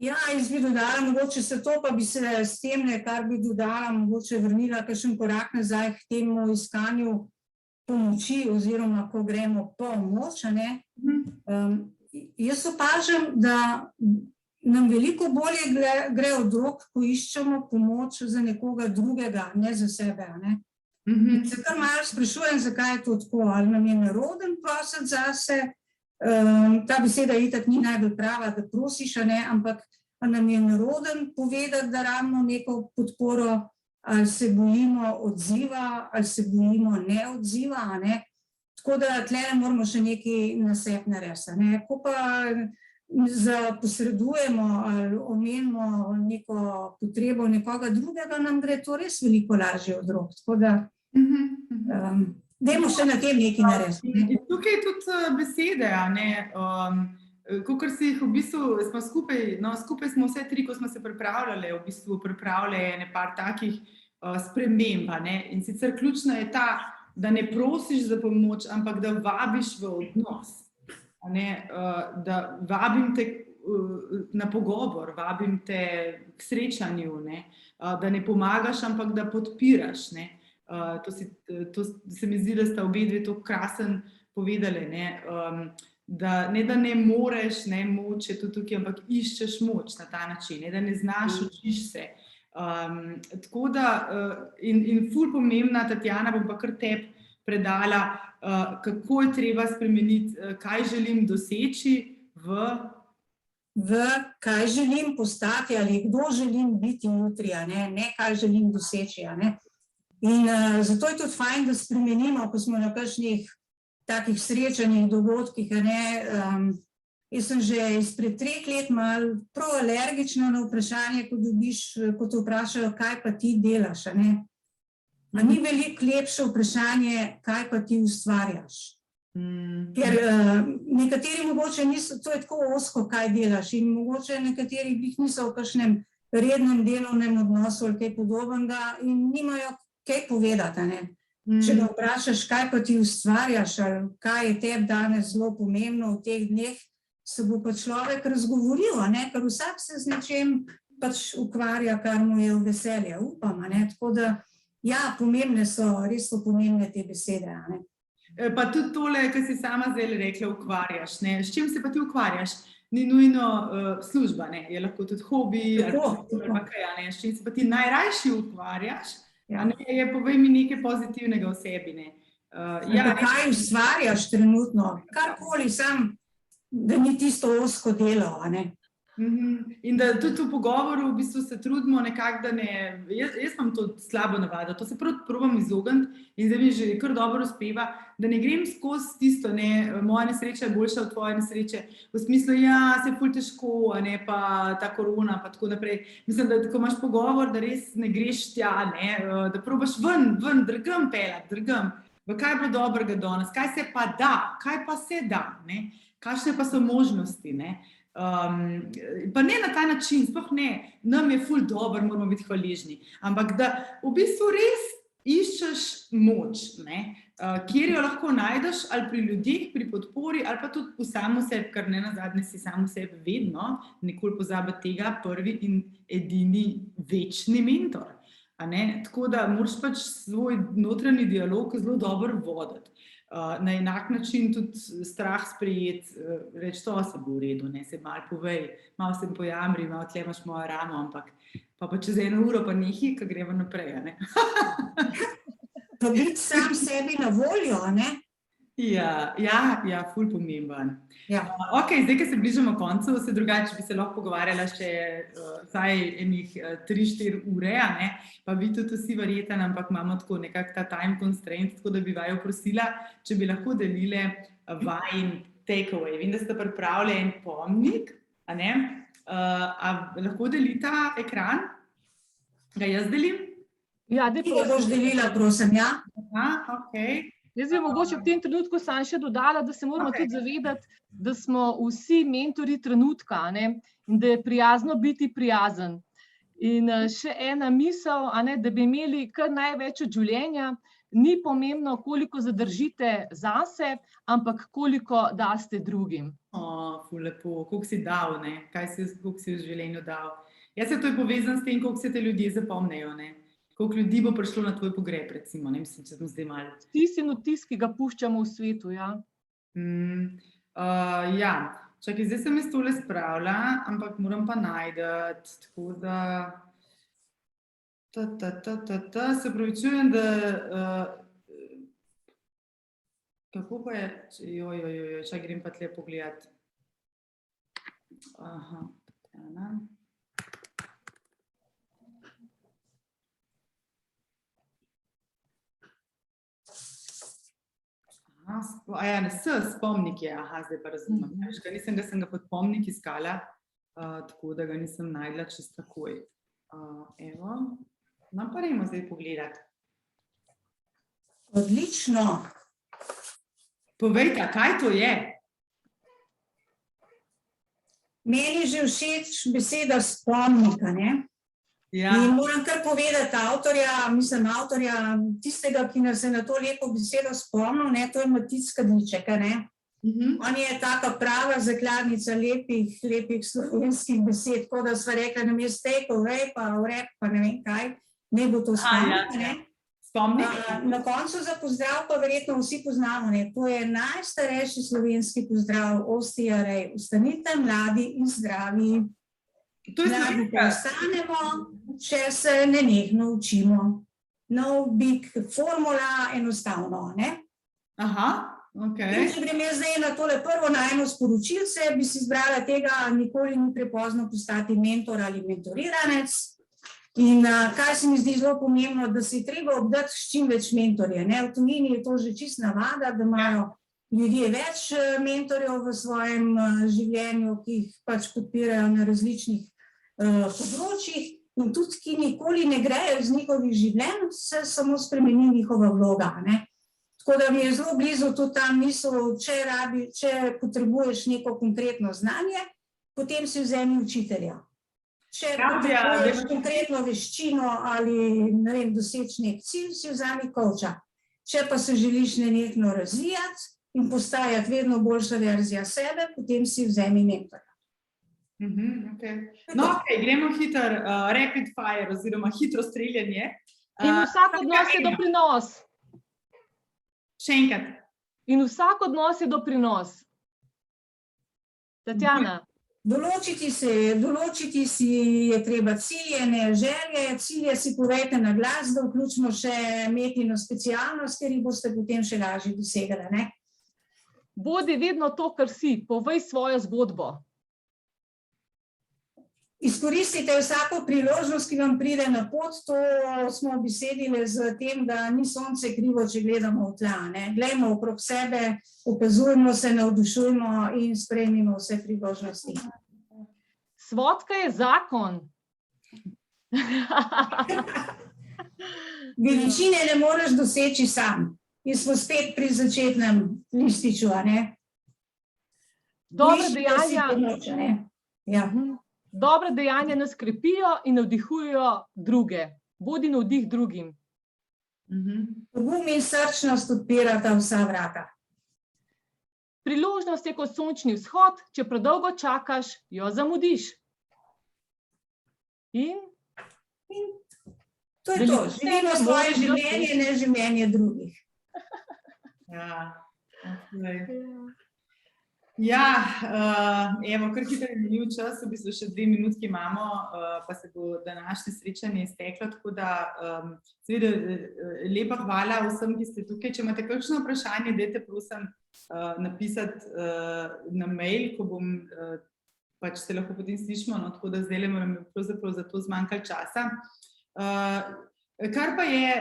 Ja, jaz bi dodala, mogoče se to, pa bi se s tem, kar bi dodala, mogoče vrnila kakšen korak nazaj k temu iskanju pomoči oziroma ko gremo pomoč. Jaz opažam, da nam veliko bolje gre od rok, ko iščemo pomoč za nekoga drugega, ne za sebe. Se kar malo sprašujem, zakaj je to tako, ali nam je neroden prositi zase. Ta beseda itak ni najbolj prava, da prosiš, ampak nam je neroden povedati, da rabimo neko podporo, ali se bojimo odziva, ali se bojimo neodziva. Tako da tle moramo še nekaj na sebi narediti. Ko pa posredujemo ali omenimo neko potrebo nekoga drugega, nam gre to res veliko lažje od rok. Tako da dajmo še na tem nekaj narediti. Tukaj je tudi besede, kakor si jih v bistvu smo skupaj smo vse tri, ko smo se pripravljali, v bistvu pripravljali par takih sprememb. In sicer ključna je ta, da ne prosiš za pomoč, ampak da vabiš v odnos. Da vabim te na pogovor, vabim te k srečanju, da ne pomagaš, ampak da podpiraš. To se mi zdi, da sta obe dve to krasen povedali, da ne moreš, moč je tudi tukaj, ampak iščeš moč na ta način, da ne znaš, učiš se. Tako da, in ful pomembna, Tatjana, bom pa kar tebi predala, kako je treba spremeniti, kaj želim doseči v kaj želim postati ali kdo želim biti jutri, ne kaj želim doseči. In zato je tudi fajn, da spremenimo, ko smo na kakšnih takih srečanjih, dogodkih. Jaz sem že izpred 3 let malo prav alergična na vprašanje, ko te vprašajo, kaj pa ti delaš. Ni veliko lepše vprašanje, kaj pa ti ustvarjaš. Ker nekateri mogoče niso, to je tako ozko, kaj delaš, in mogoče nekateri niso v kakšnem rednem delovnem odnosu ali kaj podobnega in nimajo kaj povedati. Če ga vprašaš, kaj pa ti ustvarjaš, ali kaj je tebi danes zelo pomembno v teh dneh, se bo pa človek razgovoril, ker vsak se z nečem pač ukvarja, kar mu je v veselje, upam. Tako da, ja, pomembne so, res so pomembne te besede. Pa tudi tole, kar si sama zdaj rekla, ukvarjaš. S čim se pa ti ukvarjaš? Ni nujno služba, je lahko tudi hobi. S čim se pa ti najrajši ukvarjaš? Povej mi nekaj pozitivnega o sebi. Kaj ustvarjaš trenutno? Karkoli, sam, da ni tisto ozko delo. In da tudi v pogovoru v bistvu se trudimo nekako, da ne, jaz imam to slabo navado, to se prav probam izogniti in zdaj mi že kar dobro uspeva, da ne grem skozi tisto, moja nesreča je boljša od tvoje nesreče, v smislu, ja, se je ful težko, pa ta korona, pa tako naprej. Mislim, da ko imaš pogovor, da res ne greš tja, da probaš ven, drgam pelati, v kaj bo dobrega danes, kaj se pa da, kaj pa se da, kakšne pa so možnosti, pa ne na ta način, sploh ne, nam je ful dobro, moramo biti hvaležni, ampak da v bistvu res iščeš moč, kjer jo lahko najdeš ali pri ljudeh, pri podpori ali pa tudi v samo sebi, ker ne nazadnje si samo sebi vedno, nikoli pozabiti tega, prvi in edini večni mentor. Tako da moraš pač svoj notranji dialog zelo dobro voditi. Na enak način tudi strah sprejeti, reči, to se bo v redu, se malo povej, malo se pojamri, malo tle imaš mojo ramo, ampak pa čez 1 uro pa nehi, ko gremo naprej. Pa biti sam sebi na voljo, Ja, ful pomemben. Ok, zdaj, ko se bližamo koncu, se drugače bi se lahko pogovarjala še vsaj enih 3-4 ure, pa vi tudi vsi verjeten, ampak imamo tako nekak ta time constraint, tako da bi vaju prosila, če bi lahko delile vajin takeaway. Vem, da ste pripravili en pomnik, a lahko delita ekran? Ga jaz delim? Ja, Ti ga boš delila, prosim, ja? Ok. Jaz bi mogoče v tem trenutku sam še dodala, da se moramo tudi zavedati, da smo vsi mentori trenutka, in da je prijazno biti prijazen. In še ena misel, da bi imeli kar največ od življenja, ni pomembno, koliko zadržite zase, ampak koliko daste drugim. Ful lepo, koliko si dal, koliko si v življenju dal. Jaz se to je povezan s tem, koliko se te ljudje zapomnejo, koliko ljudi bo prišlo na tvoj pogreb, recimo, mislim, če smo zdaj malo. Vtis in vtis, ki ga puščamo v svetu, ja. Ja, čakaj, zdaj sem jaz tole spravila, ampak moram pa najdeti, tako da... Se opravičujem, da... Kako pa je? Čaj, grem pa tle pogledati. Aha, Tatjana... spomnik je, zdaj pa razumem. Nisem ga pod pomnik iskala, tako da ga nisem najdla čist takoj. Evo, pa rejmo zdaj pogledati. Odlično. Povejte, kaj to je? Meni je že všeč beseda spomnika, In moram kar povedati avtorja, tistega, ki nas je na to lepo besedo spomnil, to je Matic Kadniček. On je taka prava zakladnica lepih slovenskih besed, tako da sva rekla, namesto take away, pa vrep, pa ne vem kaj, ne bo to spomnik. Na koncu za pozdrav pa verjetno vsi poznamo, to je najstarejši slovenski pozdrav, ostijarej, ostanite mladi in zdravi. Mladi pa ostanemo, če se nenehno učimo. No big formula, enostavno, Aha, Okay. Če grem jaz zdaj na tole prvo najmo sporočilce, bi si izbrala tega, nikoli ni prepozno postati mentor ali mentoriranec. In kaj se mi zdi zelo pomembno, da se je treba obdati s čim več mentorje. Ne? V tujini je to že čist navada, da imajo ljudje več mentorjev v svojem življenju, ki jih pač podpirajo na različnih področjih. In tudi, ki nikoli ne grejo iz njihovih življenj, se samo spremeni njihova vloga. Ne? Tako da mi je zelo blizu tudi ta misel, če potrebuješ neko konkretno znanje, potem si vzemi učitelja. Če potrebuješ konkretno veščino ali ne vem, doseči nek cilj, si vzemi coacha. Če pa se želiš nenehno razvijati in postajati vedno boljša verzija sebe, potem si vzemi mentorja. Okay. No, okay, gremo hitro, rapid fire oziroma hitro streljanje. In vsak odnos je doprinos. Še enkrat. In vsak odnos je doprinos. Tatjana. Določiti si je treba cilje, ne želje. Cilje si povejte na glas, da vključimo še Metino specialnost, ker jih boste potem še lažje dosegli. Ne? Bodi vedno to, kar si. Povej svojo zgodbo. Izkoristite vsako priložnost, ki vam pride na pot. To smo obesedili z tem, da ni sonce krivo, če gledamo v tla. Ne? Glejmo okrog sebe, opazujmo se, navdušujmo in sprejmimo vse priložnosti. Svodka je zakon. Veličine ne moreš doseči sam. In smo spet pri začetnem lističu, a ne? Dobre dejanja nas krepijo in navdihujejo druge. Bodi navdih drugim. Pogum in srčnost odpirata vsa vrata. Priložnost je kot sončni vzhod, če predolgo čakaš, jo zamudiš. In to je to. Živimo svoje življenje, ne življenje drugih. Evo, kar hitro je minil čas, v bistvu še 2 minutki imamo, pa se bo današnje srečanje izteklo, tako da seveda lepa hvala vsem, ki ste tukaj. Če imate kakšno vprašanje, dajte prosim napisati na mail, ko bom pač se lahko potem slišimo, no, tako da zdaj moram pravzaprav za to zmanjkali časa. Kar pa je,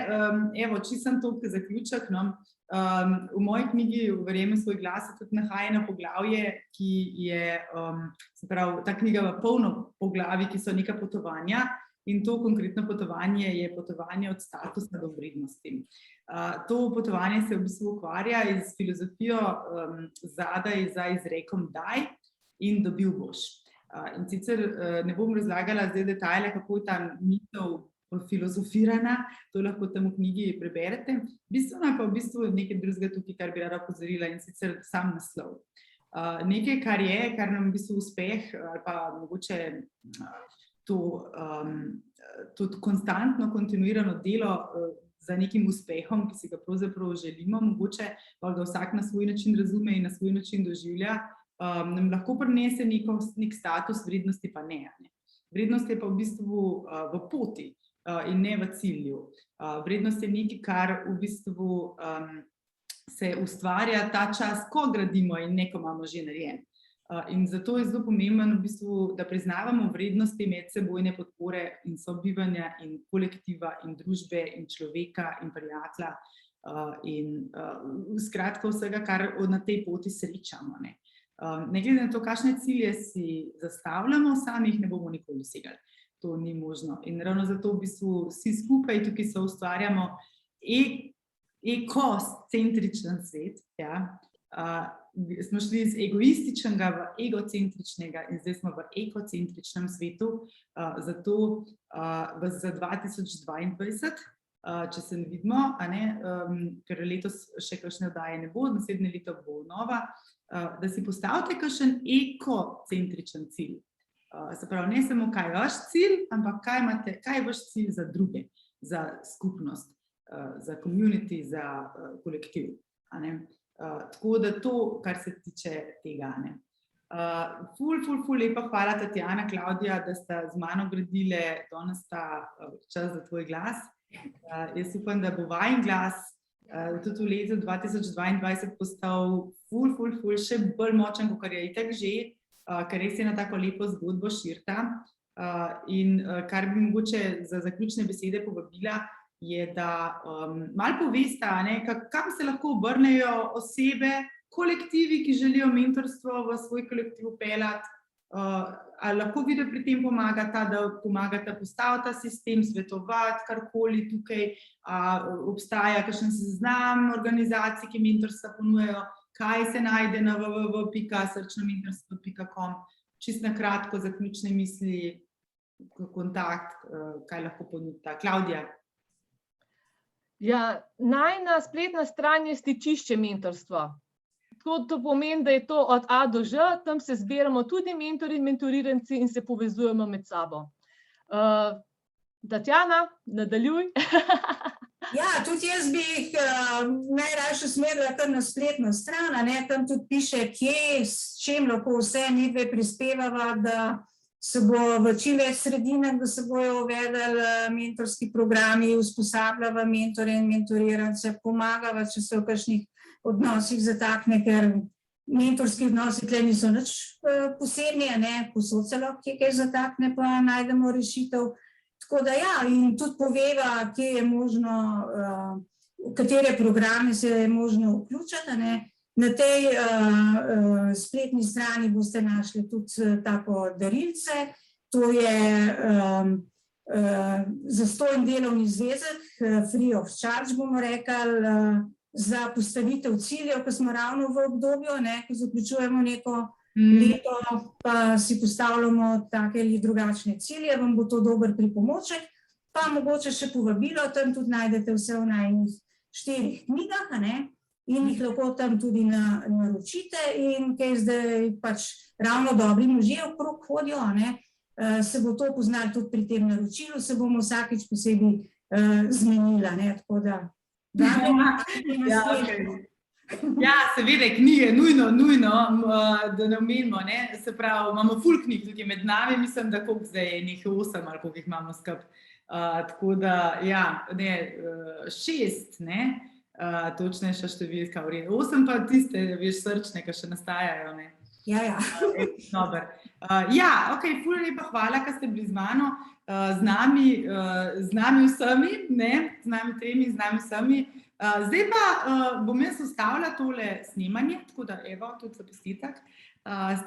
evo, čisto toliko zaključek, no, v moji knjigi Verjemi svoj glas se tudi nahaja eno poglavje, ki je, se pravi, ta knjiga v polno poglavij, ki so neka potovanja, in to konkretno potovanje je potovanje od statusa do vrednosti. To potovanje se v bistvu ukvarja z filozofijo zadaj za izrekom daj in dobil boš. In sicer ne bom razlagala zdaj detajle, kako je ta misel filozofirana, to lahko tam v knjigi preberete. Bistveno pa v bistvu nekaj drugega tukaj, kar bi rada opozorila, in sicer sam naslov. Nekaj, kar nam v bistvu uspeh ali pa mogoče to tudi konstantno, kontinuirano delo za nekim uspehom, ki si ga pravzaprav želimo, mogoče pa ga vsak na svoj način razume in na svoj način doživlja, nam lahko prinese nek status, vrednosti pa ne. Vrednost je pa v bistvu v poti in ne v cilju. Vrednost je nekaj, kar v bistvu se ustvarja ta čas, ko gradimo in neko imamo že narejen. In zato je zelo pomembno v bistvu, da priznavamo vrednosti medsebojne podpore in sobivanja in kolektiva in družbe in človeka in prijatelja in skratka vsega, kar na tej poti srečamo. Ne glede na to, kakšne cilje si zastavljamo, sami jih ne bomo nikoli dosegali. To ni možno. In ravno zato v bistvu vsi skupaj tukaj se ustvarjamo ekocentričen svet. Smo šli iz egoističnega v egocentričnega in zdaj smo v ekocentričnem svetu. Zato za 2022, če se ne vidimo, ker letos še kakšne oddaje ne bo, naslednje leto bo nova, da si postavite kakšen ekocentričen cilj. Se pravi, ne samo kaj je vaš cilj, ampak kaj je vaš cilj za druge, za skupnost, za community, za kolektiv. Tako da to, kar se tiče tega. Ful lepa hvala Tatjana, Klavdija, da sta z mano gradile danes ta čas za tvoj glas. Jaz upam, da bo vajin glas tudi v letu 2022 postal ful še bolj močen, kot je itak že, ker res je na tako lepo zgodbo širta. In kar bi mogoče za zaključne besede povabila, je, da malo povesta, kam se lahko obrnejo osebe, kolektivi, ki želijo mentorstvo v svoj kolektiv vpeljati, ali lahko video pri tem pomagata, da pomagata postaviti ta sistem, svetovati, karkoli tukaj, obstaja kakšen seznam organizacij, ki mentorstva ponujajo, kaj se najde na www.srčnomentorstvo.com, čisto na kratko zaključne misli, kontakt, kaj lahko ponudita. Klavdija. Ja, najina spletna stran je stičišče mentorstva. To pomeni, da je to od A do Ž, tam se zbiramo tudi mentori in mentoriranci in se povezujemo med sabo. Tatjana, nadaljuj. Ja, tudi jaz bi jih najrajše usmerila kar na spletno stran, tam tudi piše, kje, s čim lahko vse midve prispevava, da se bo v čim več sredinah, da se bojo uvedli mentorski programi, usposabljava mentore in mentorirance, pomagava, če se v kakšnih odnosih zatakne, ker mentorski odnosi tle niso nič posebni, posod se lahko kaj zatakne, pa najdemo rešitev. Tako da ja, in tudi poveva, kje je možno, v katere programe se je možno vključiti. Na tej spletni strani boste našli tudi tako darilce, to je zastonj delovni zvezek, free of charge bomo rekli, za postavitev ciljev, ko smo ravno v obdobju, ko zaključujemo neko leto, pa si postavljamo take ali drugačne cilje, vam bo to dober pripomoček, pa mogoče še povabilo, tam tudi najdete vse v najinih 4 knjigah, in jih lahko tam tudi naročite in kaj zdaj pač ravno dobri možje okrog hodijo, se bo to poznali tudi pri tem naročilu, se bomo vsakič posebej zmenila, tako da Ja, seveda, knjige, nujno, da ne omenimo, se pravi, imamo ful knjig tudi med nami, mislim, da koliko zdaj je nekaj 8 ali koliko jih imamo skupaj, tako da, ja, 6, točnejša številka, 8 pa tiste, veš, srčne, ki še nastajajo, Ja. Dober. Ja, ok, ful lepa hvala, ker ste bili z mano, z nami vsemi, z nami tremi, z nami vsemi. Zdaj pa bom jaz ustavila tole snemanje, tako da evo, tudi zapislitek.